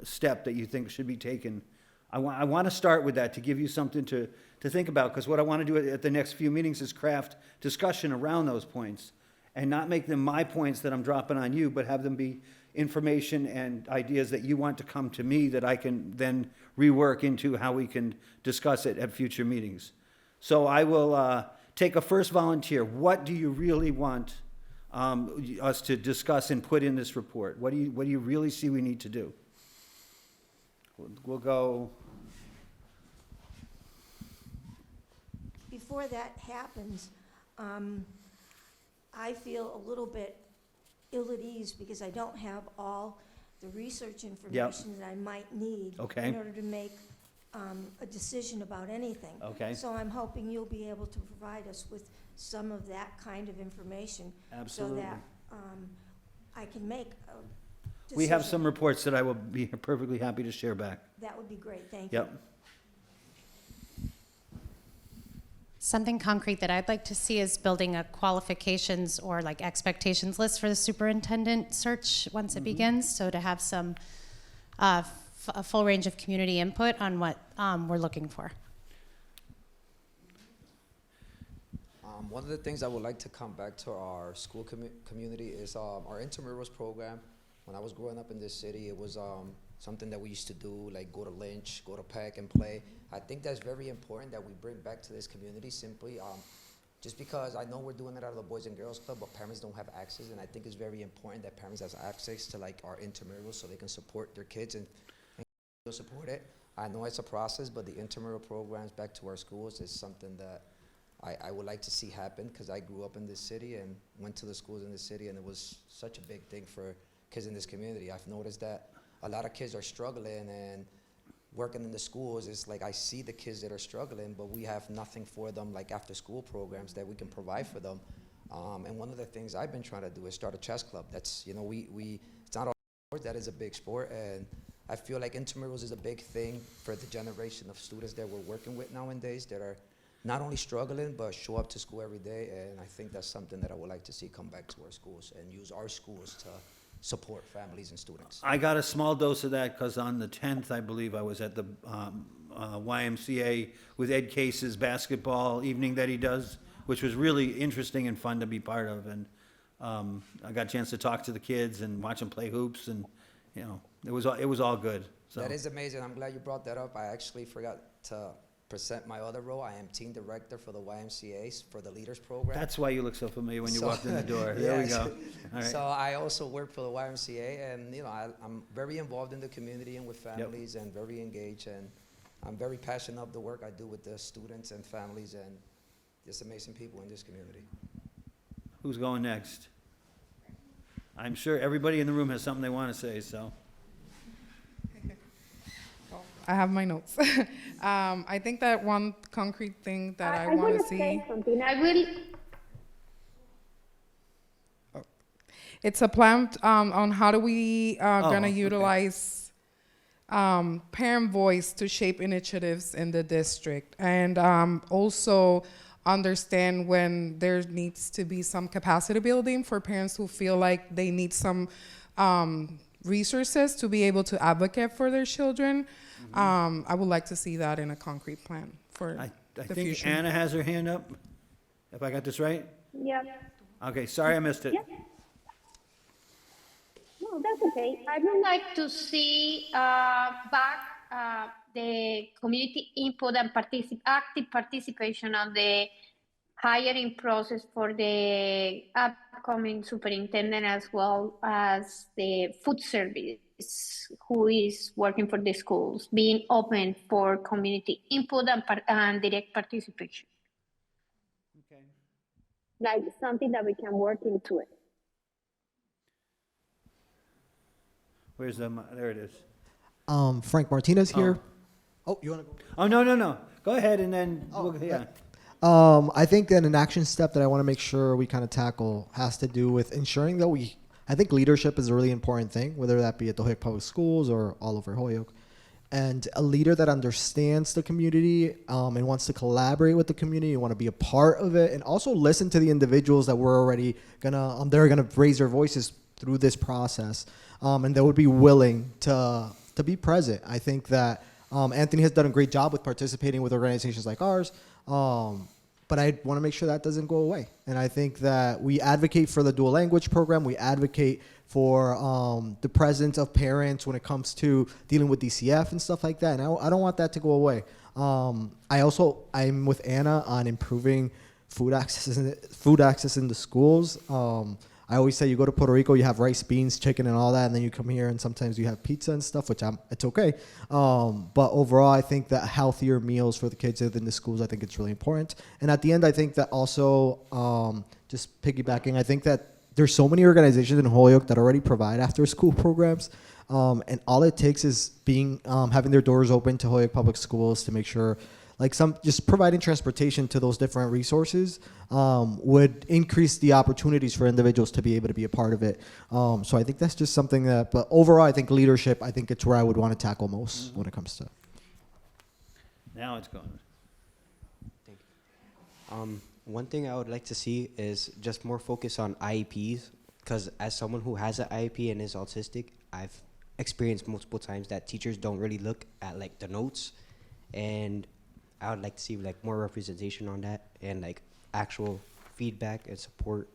step that you think should be taken. I want to start with that to give you something to think about, because what I want to do at the next few meetings is craft discussion around those points and not make them my points that I'm dropping on you, but have them be information and ideas that you want to come to me that I can then rework into how we can discuss it at future meetings. So I will take a first volunteer. What do you really want us to discuss and put in this report? What do you really see we need to do? We'll go. Before that happens, I feel a little bit ill at ease because I don't have all the research information that I might need in order to make a decision about anything. Okay. So I'm hoping you'll be able to provide us with some of that kind of information. Absolutely. So that I can make a decision. We have some reports that I will be perfectly happy to share back. That would be great, thank you. Yep. Something concrete that I'd like to see is building a qualifications or like expectations list for the superintendent search once it begins. So to have some a full range of community input on what we're looking for. One of the things I would like to come back to our school community is our intramurals program. When I was growing up in this city, it was something that we used to do, like go to Lynch, go to Peck and play. I think that's very important that we bring back to this community simply just because I know we're doing it out of the Boys and Girls Club, but parents don't have access, and I think it's very important that parents have access to like our intramurals so they can support their kids and support it. I know it's a process, but the intramural programs back to our schools is something that I would like to see happen because I grew up in this city and went to the schools in this city, and it was such a big thing for kids in this community. I've noticed that a lot of kids are struggling, and working in the schools is like I see the kids that are struggling, but we have nothing for them like after school programs that we can provide for them. And one of the things I've been trying to do is start a chess club. That's, we it's not all sports, that is a big sport, and I feel like intramurals is a big thing for the generation of students that we're working with nowadays that are not only struggling, but show up to school every day, and I think that's something that I would like to see come back to our schools and use our schools to support families and students. I got a small dose of that because on the 10th, I believe, I was at the YMCA with Ed Case's basketball evening that he does, which was really interesting and fun to be part of. And I got a chance to talk to the kids and watch them play hoops, and it was all good. So. That is amazing. I'm glad you brought that up. I actually forgot to present my other role. I am team director for the YMCA for the Leaders Program. That's why you look so familiar when you walked in the door. There we go. All right. So I also work for the YMCA, and I'm very involved in the community and with families, and very engaged, and I'm very passionate of the work I do with the students and families and just amazing people in this community. Who's going next? I'm sure everybody in the room has something they want to say, so. I have my notes. I think that one concrete thing that I want want to to see. say something. I will. It's a plan on how do we gonna okay. utilize parent voice to shape initiatives in the district, and also understand when there needs to be some capacity building for parents who feel like they need some resources to be able to advocate for their children. I would like to see that in a concrete plan for I the think future. Anna has her hand up, if I got this right? Yeah. Okay, sorry I missed it. Yeah. No, that's okay. I would like to see back the community input and active participation on the hiring process for the upcoming superintendent, as well as the food service who is working for the schools, being open for community input and direct participation. Okay. Like something that we can work into it. Where's the, there it is. Frank Martinez here. Oh, you want to go? Oh, no. Go ahead and then, yeah. I think that an action step that I want to make sure we kind of tackle has to do with ensuring that I think leadership is a really important thing, whether that be at the Holyoke Public Schools or all over Holyoke. And a leader that understands the community and wants to collaborate with the community and want to be a part of it, and also listen to the individuals that we're already gonna, they're gonna raise their voices through this process, and that would be willing to be present. I think that Anthony has done a great job with participating with organizations like ours. But I want to make sure that doesn't go away. And I think that we advocate for the dual language program. We advocate for the presence of parents when it comes to dealing with DCF and stuff like that. And I don't want that to go away. I'm with Anna on improving food access in the schools. I always say you go to Puerto Rico, you have rice, beans, chicken, and all that, and then you come here and sometimes you have pizza and stuff, which it's okay. But overall, I think that healthier meals for the kids within the schools, I think it's really important. And at the end, I think that also, just piggybacking, I think that there's so many organizations in Holyoke that already provide after-school programs, and all it takes is having their doors open to Holyoke Public Schools to make sure, just providing transportation to those different resources would increase the opportunities for individuals to be able to be a part of it. So I think that's just something that, but overall, I think leadership, I think it's where I would want to tackle most when it comes to. Now it's going. Thank you. One thing I would like to see is just more focus on IEPs, because as someone who has an IEP and is autistic, I've experienced multiple times that teachers don't really look at the notes, and I would like to see more representation on that and actual feedback and support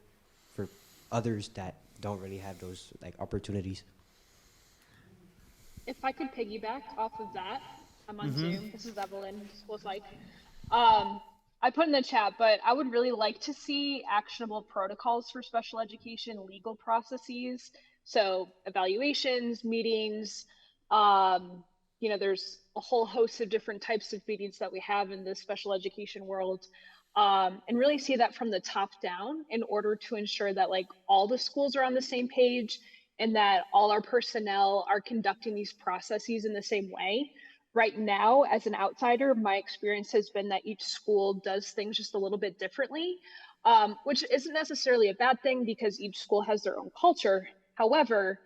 for others that don't really have those opportunities. If I could piggyback off of that, I'm on Zoom. This is Evelyn. School's I put in the chat, but I would really like to see actionable protocols for special education legal processes. So evaluations, meetings, there's a whole host of different types of meetings that we have in the special education world, and really see that from the top down in order to ensure that all the schools are on the same page and that all our personnel are conducting these processes in the same way. Right now, as an outsider, my experience has been that each school does things just a little bit differently, which isn't necessarily a bad thing because each school has their own culture. However,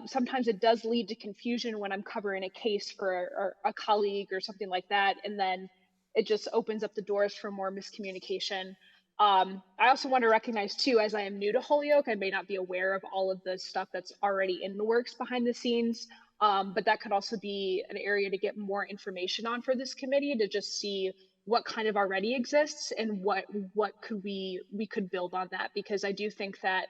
sometimes it does lead to confusion when I'm covering a case for a colleague or something like that, and then it just opens up the doors for more miscommunication. I also want to recognize too, as I am new to Holyoke, I may not be aware of all of the stuff that's already in the works behind the scenes, but that could also be an area to get more information on for this committee, to just see what kind of already exists and what could we could build on that, because I do think that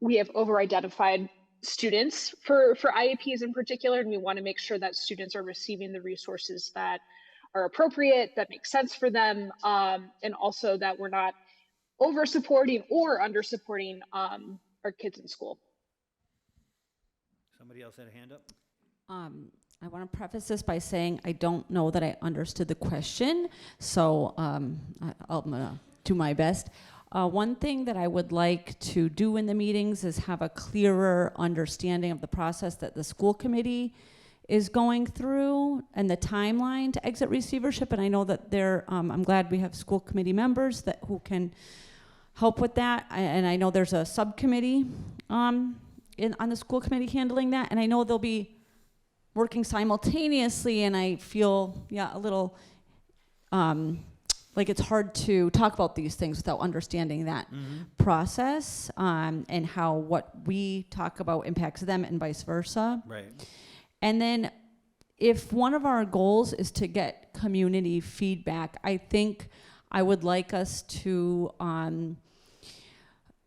we have over-identified students for IEPs in particular, and we want to make sure that students are receiving the resources that are appropriate, that make sense for them, and also that we're not over-supporting or under-supporting our kids in school. Somebody else had a hand up? I want to preface this by saying I don't know that I understood the question, so I'm going to do my best. One thing that I would like to do in the meetings is have a clearer understanding of the process that the school committee is going through and the timeline to exit receivership. And I know that I'm glad we have school committee members who can help with that. And I know there's a subcommittee on the school committee handling that. And I know they'll be working simultaneously, and I feel, a little like it's hard to talk about these things without understanding that process, and how what we talk about impacts them and vice versa. Right. And then if one of our goals is to get community feedback, I think I would like us to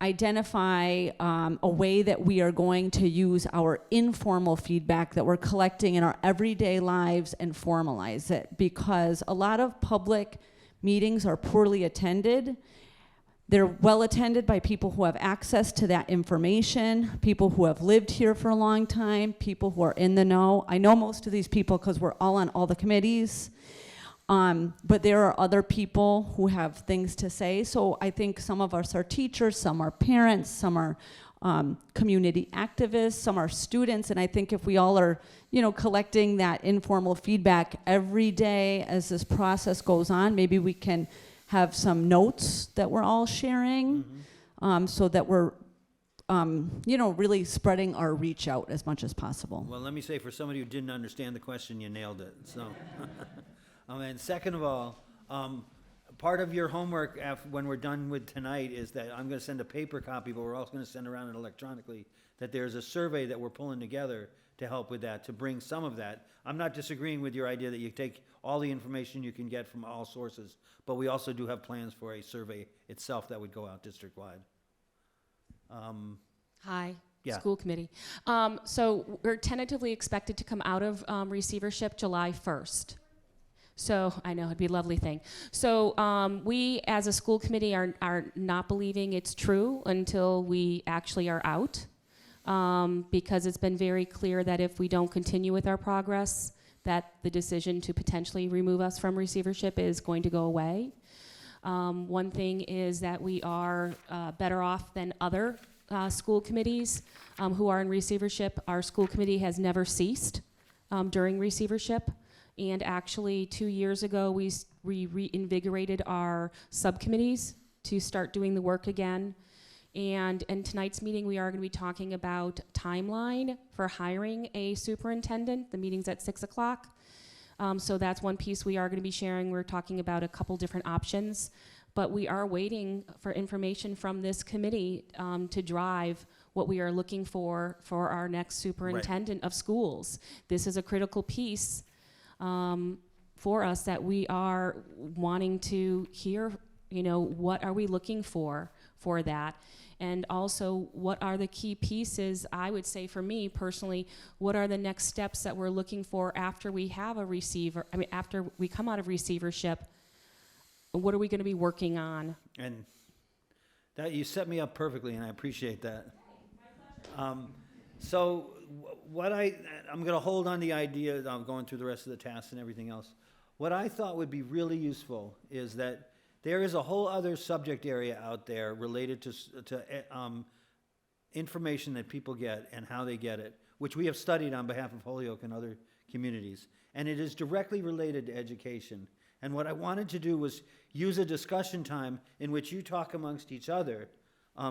identify a way that we are going to use our informal feedback that we're collecting in our everyday lives and formalize it, because a lot of public meetings are poorly attended. They're well attended by people who have access to that information, people who have lived here for a long time, people who are in the know. I know most of these people because we're all on all the committees. But there are other people who have things to say. So I think some of us are teachers, some are parents, some are community activists, some are students. And I think if we all are, collecting that informal feedback every day as this process goes on, maybe we can have some notes that we're all sharing, so that we're, really spreading our reach out as much as possible. Well, let me say, for somebody who didn't understand the question, you nailed it. So, and second of all, part of your homework when we're done with tonight is that I'm going to send a paper copy, but we're also going to send around it electronically, that there's a survey that we're pulling together to help with that, to bring some of that. I'm not disagreeing with your idea that you take all the information you can get from all sources, but we also do have plans for a survey itself that would go out district-wide. Hi, Yeah. school committee. So we're tentatively expected to come out of receivership July 1st. So I know it'd be a lovely thing. So we as a school committee are not believing it's true until we actually are out, because it's been very clear that if we don't continue with our progress, that the decision to potentially remove us from receivership is going to go away. One thing is that we are better off than other school committees who are in receivership. Our school committee has never ceased during receivership. And actually, 2 years ago, we reinvigorated our subcommittees to start doing the work again. And in tonight's meeting, we are going to be talking about timeline for hiring a superintendent. The meeting's at 6 o'clock. So that's one piece we are going to be sharing. We're talking about a couple different options. But we are waiting for information from this committee to drive what we are looking for our next superintendent of schools. This is a critical piece for us that we are wanting to hear, what are we looking for that? And also, what are the key pieces, I would say for me personally, what are the next steps that we're looking for after we have a after we come out of receivership? What are we going to be working on? And that, you set me up perfectly, and I appreciate that. So what I'm going to hold on the idea that I'm going through the rest of the tasks and everything else. What I thought would be really useful is that there is a whole other subject area out there related to information that people get and how they get it, which we have studied on behalf of Holyoke and other communities. And it is directly related to education. And what I wanted to do was use a discussion time in which you talk amongst each other,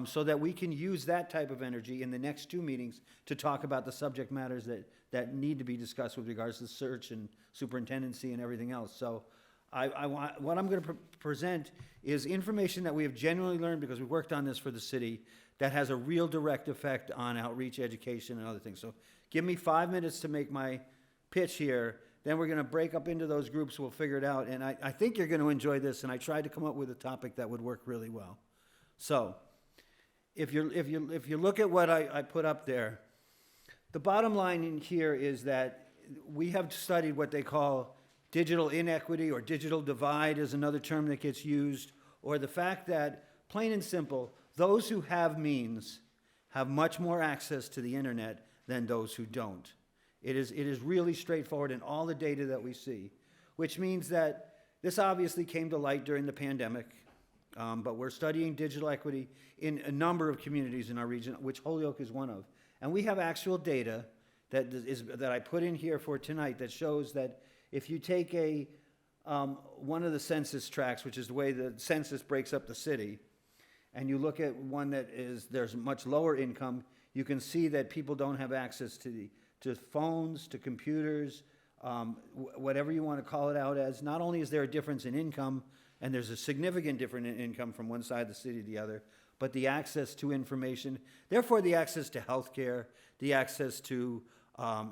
so that we can use that type of energy in the next 2 meetings to talk about the subject matters that need to be discussed with regards to search and superintendency and everything else. So what I'm going to present is information that we have genuinely learned because we worked on this for the city that has a real direct effect on outreach, education, and other things. So give me 5 minutes to make my pitch here. Then we're going to break up into those groups. We'll figure it out. And I think you're going to enjoy this. And I tried to come up with a topic that would work really well. So if you look at what I put up there, the bottom line in here is that we have studied what they call digital inequity, or digital divide is another term that gets used, or the fact that, plain and simple, those who have means have much more access to the internet than those who don't. It is really straightforward in all the data that we see, which means that this obviously came to light during the pandemic. but we're studying digital equity in a number of communities in our region, which Holyoke is one of. And we have actual data that I put in here for tonight that shows that if you take one of the census tracts, which is the way the census breaks up the city, and you look at one there's much lower income, you can see that people don't have access to phones, to computers, whatever you want to call it out as. Not only is there a difference in income, and there's a significant difference in income from one side of the city to the other, but the access to information, therefore the access to healthcare, the access to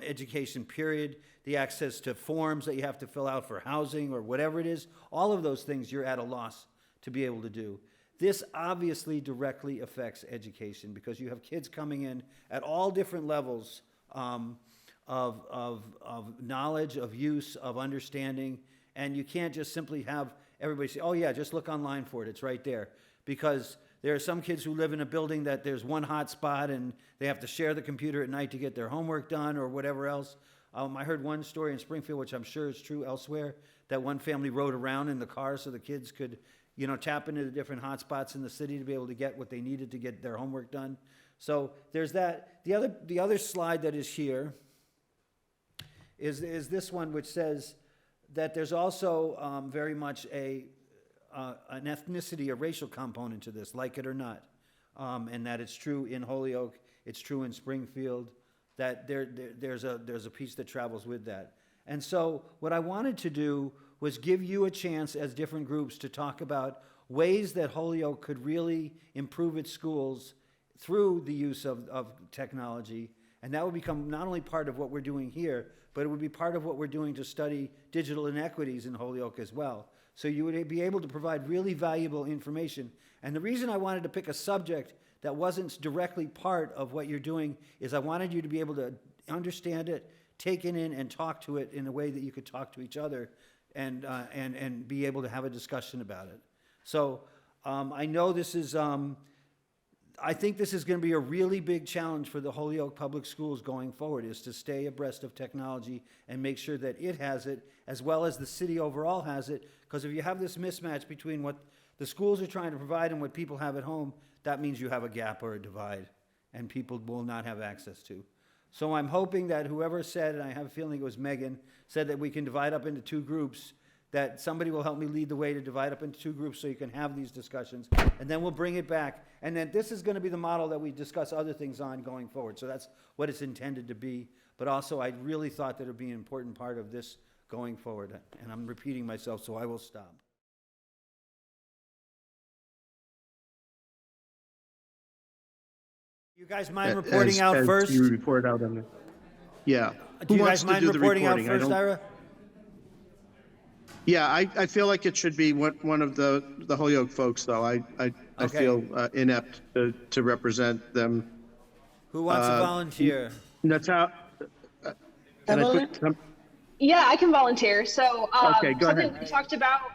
education period, the access to forms that you have to fill out for housing or whatever it is, all of those things you're at a loss to be able to do. This obviously directly affects education because you have kids coming in at all different levels of knowledge, of use, of understanding, and you can't just simply have everybody say, oh yeah, just look online for it, it's right there. Because there are some kids who live in a building that there's one hot spot and they have to share the computer at night to get their homework done or whatever else. I heard one story in Springfield, which I'm sure is true elsewhere, that one family rode around in the car so the kids could, tap into the different hot spots in the city to be able to get what they needed to get their homework done. So there's that. The other slide that is here is this one, which says that there's also very much an ethnicity, a racial component to this, like it or not, and that it's true in Holyoke, it's true in Springfield, that there's a piece that travels with that. And so what I wanted to do was give you a chance as different groups to talk about ways that Holyoke could really improve its schools through the use of technology, and that would become not only part of what we're doing here, but it would be part of what we're doing to study digital inequities in Holyoke as well. So you would be able to provide really valuable information. And the reason I wanted to pick a subject that wasn't directly part of what you're doing is I wanted you to be able to understand it, take it in, and talk to it in a way that you could talk to each other and be able to have a discussion about it. So I know this is, I think this is going to be a really big challenge for the Holyoke Public Schools going forward, is to stay abreast of technology and make sure that it has it, as well as the city overall has it, because if you have this mismatch between what the schools are trying to provide and what people have at home, that means you have a gap or a divide, and people will not have access to. So I'm hoping that whoever said, and I have a feeling it was Megan, said that we can divide up into two groups, that somebody will help me lead the way to divide up into two groups so you can have these discussions, and then we'll bring it back. And then this is going to be the model that we discuss other things on going forward. So that's what it's intended to be. But also, I really thought that it would be an important part of this going forward. And I'm repeating myself, so I will stop. You guys mind reporting out first? You report out on the, yeah. Do Who you wants guys to mind do the reporting out reporting? first, Ira? Yeah, I feel like it should be one of the Holyoke folks, though. I Okay. feel inept to represent them. Who wants to volunteer? Natalia, can I put some? Yeah, I can volunteer. So Okay, go something ahead. we talked about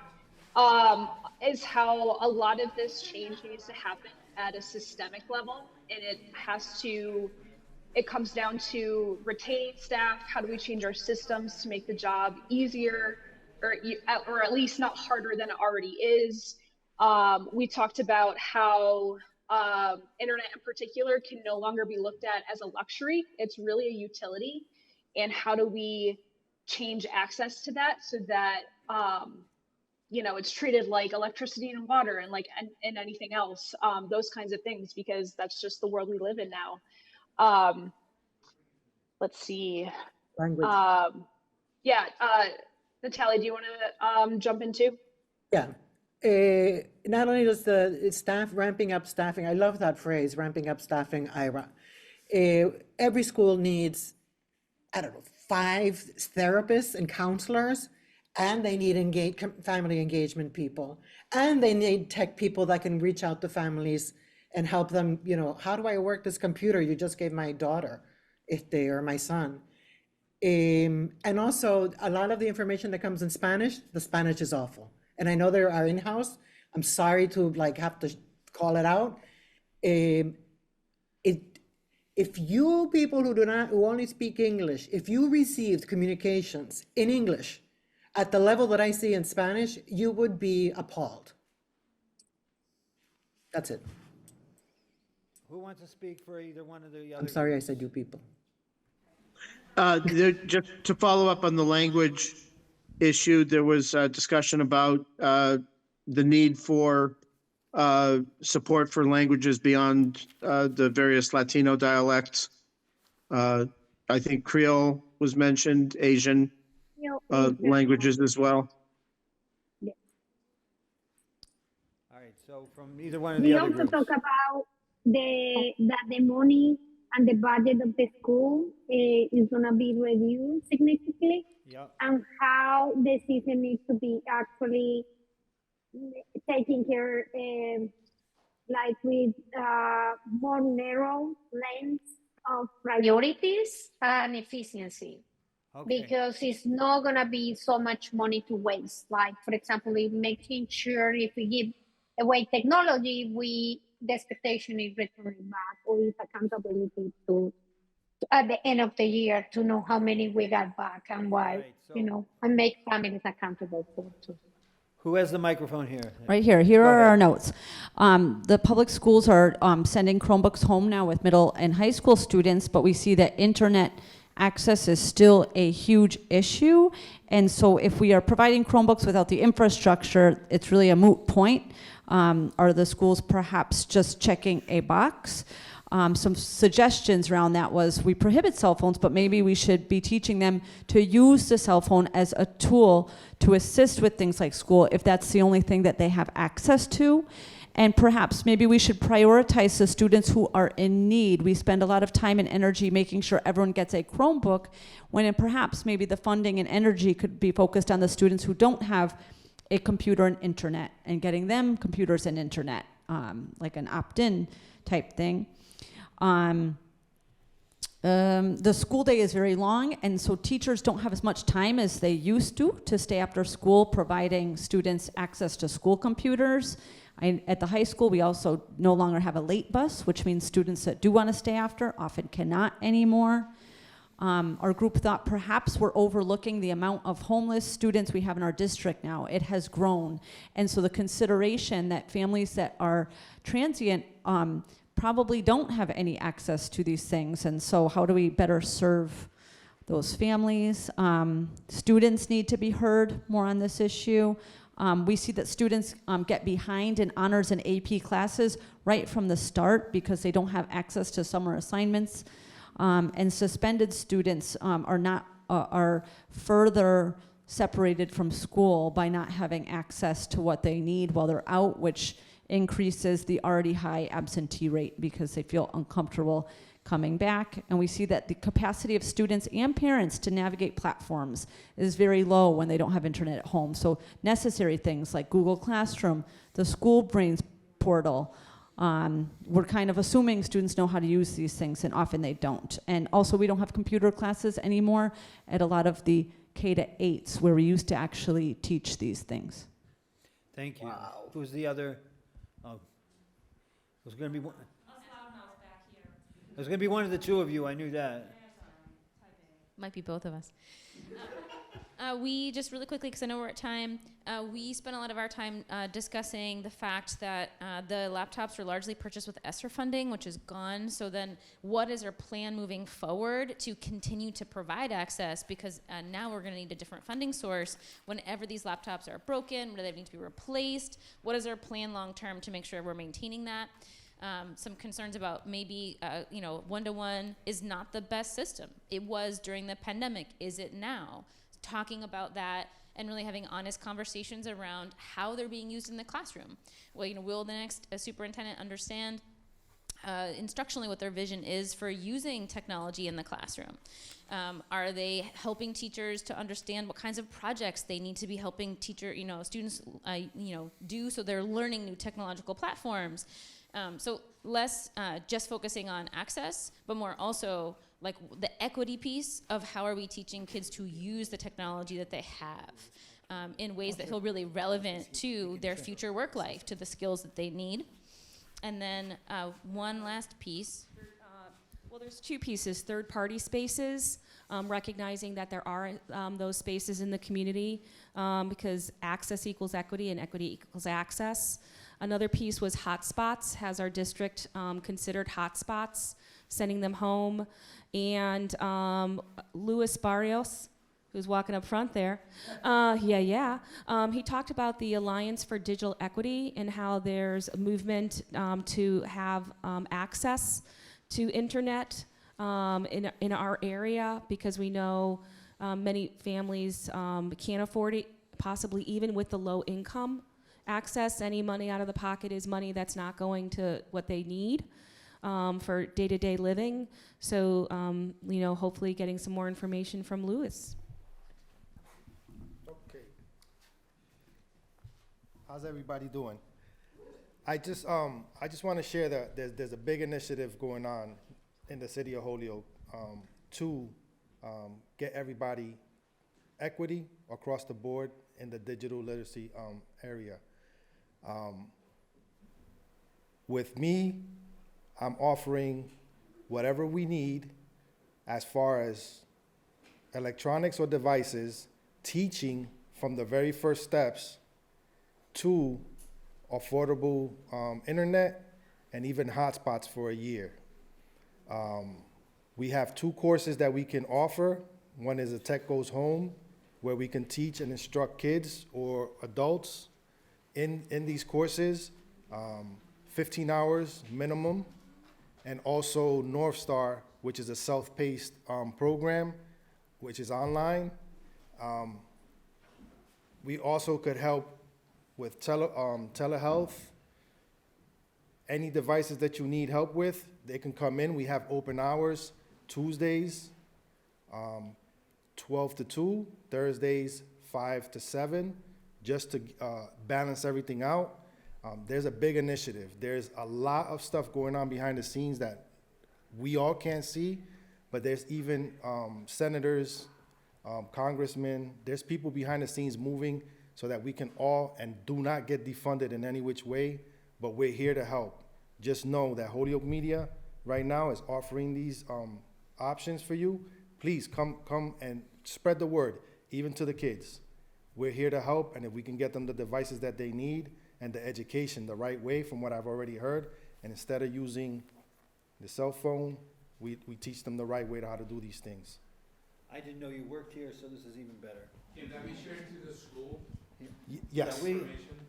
is how a lot of this change needs to happen at a systemic level, and it comes down to retaining staff. How do we change our systems to make the job easier, or at least not harder than it already is? We talked about how internet in particular can no longer be looked at as a luxury. It's really a utility. And how do we change access to that so that it's treated like electricity and water and and anything else, those kinds of things, because that's just the world we live in now. Let's see. Language. Natalia, do you want to jump in too? Yeah. Not only does the staff ramping up staffing, I love that phrase, ramping up staffing, Ira. Every school needs, 5 therapists and counselors, and they need family engagement people, and they need tech people that can reach out to families and help them, how do I work this computer you just gave my daughter, or my son? And also, a lot of the information that comes in Spanish, the Spanish is awful. And I know there are in-house, I'm sorry to have to call it out. If you people who only speak English, if you received communications in English at the level that I see in Spanish, you would be appalled. That's it. Who wants to speak for either one of the other? I'm sorry I said you people. Just to follow up on the language issue, there was a discussion about the need for support for languages beyond the various Latino dialects. I think Creole was mentioned, Asian languages as well. All right, so from either one of We the other also groups. talk about that the money and the budget of the school is gonna be reduced significantly, Yep. and how the system needs to be actually taking care, like with more narrow lanes of Priorities and efficiency. Okay. Because it's not gonna be so much money to waste. Like, for example, if making sure if we give away technology, the expectation is returning back, or is accountability to at the end of the year to know how many we got back and why, Right, so- and make families accountable for it too. Who has the microphone here? Right here. Here Go are ahead. our notes. The public schools are sending Chromebooks home now with middle and high school students, but we see that internet access is still a huge issue. And so if we are providing Chromebooks without the infrastructure, it's really a moot point. Are the schools perhaps just checking a box? Some suggestions around that was we prohibit cell phones, but maybe we should be teaching them to use the cell phone as a tool to assist with things like school if that's the only thing that they have access to. And perhaps maybe we should prioritize the students who are in need. We spend a lot of time and energy making sure everyone gets a Chromebook, when perhaps maybe the funding and energy could be focused on the students who don't have a computer and internet, and getting them computers and internet, like an opt-in type thing. The school day is very long, and so teachers don't have as much time as they used to stay after school providing students access to school computers. At the high school, we also no longer have a late bus, which means students that do want to stay after often cannot anymore. Our group thought perhaps we're overlooking the amount of homeless students we have in our district now. It has grown. And so the consideration that families that are transient probably don't have any access to these things. And so how do we better serve those families? Students need to be heard more on this issue. We see that students get behind in honors and AP classes right from the start because they don't have access to summer assignments. And suspended students are further separated from school by not having access to what they need while they're out, which increases the already high absentee rate because they feel uncomfortable coming back. And we see that the capacity of students and parents to navigate platforms is very low when they don't have internet at home. So necessary things like Google Classroom, the School Brains portal, we're kind of assuming students know how to use these things, and often they don't. And also we don't have computer classes anymore at a lot of the K-8s where we used to actually teach these things. Thank you. Who's the other? Oh, it was going to be one. It was going to be one of the two of you. I knew that. Might be both of us. We just really quickly, because I know we're at time, we spent a lot of our time discussing the fact that the laptops were largely purchased with ESSER funding, which is gone. So then what is our plan moving forward to continue to provide access? Because now we're going to need a different funding source whenever these laptops are broken, whether they need to be replaced. What is our plan long term to make sure we're maintaining that? Some concerns about maybe, one-to-one is not the best system. It was during the pandemic. Is it now? Talking about that and really having honest conversations around how they're being used in the classroom. Well, will the next superintendent understand instructionally what their vision is for using technology in the classroom? Are they helping teachers to understand what kinds of projects they need to be helping students, do so they're learning new technological platforms? So less just focusing on access, but more also like the equity piece of how are we teaching kids to use the technology that they have in ways that feel really relevant to their future work life, to the skills that they need. And then one last piece. Well, there's two pieces. Third-party spaces, recognizing that there are those spaces in the community because access equals equity and equity equals access. Another piece was hotspots. Has our district considered hotspots, sending them home? And Luis Barrios, who's walking up front there, he talked about the Alliance for Digital Equity and how there's a movement to have access to internet in our area, because we know many families can't afford it, possibly even with the low income access. Any money out of the pocket is money that's not going to what they need for day-to-day living. So, hopefully getting some more information from Louis. Okay. How's everybody doing? I just want to share that there's a big initiative going on in the city of Holyoke to get everybody equity across the board in the digital literacy area. With me, I'm offering whatever we need as far as electronics or devices, teaching from the very first steps to affordable internet and even hotspots for a year. We have 2 courses that we can offer. One is a Tech Goes Home, where we can teach and instruct kids or adults in these courses, 15 hours minimum. And also North Star, which is a self-paced program, which is online. We also could help with telehealth. Any devices that you need help with, they can come in. We have open hours Tuesdays, 12 to 2, Thursdays, 5 to 7, just to balance everything out. There's a big initiative. There's a lot of stuff going on behind the scenes that we all can't see, but there's even senators, congressmen, there's people behind the scenes moving so that we can all, and do not get defunded in any which way, but we're here to help. Just know that Holyoke Media right now is offering these options for you. Please come and spread the word, even to the kids. We're here to help, and if we can get them the devices that they need and the education the right way, from what I've already heard, and instead of using the cell phone, we teach them the right way to how to do these things. I didn't know you worked here, so this is even better. Can that be shared to the school? Yes. Yeah,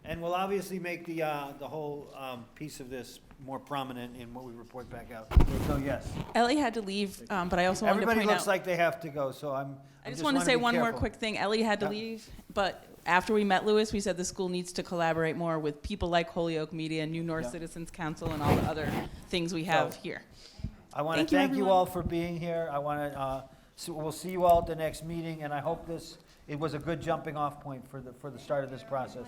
and we'll obviously make the whole piece of this more prominent in what we report back out. So yes. Ellie had to leave, but I also wanted to point out. Everybody looks like they have to go, so I just want to say one more quick thing. Ellie had to leave, but after we met Louis, we said the school needs to collaborate more with people like Holyoke Media, New North Citizens Council, and all the other things we have here. I want to thank you all for being here. I want to. We'll see you all at the next meeting, and I hope it was a good jumping off point for the start of this process.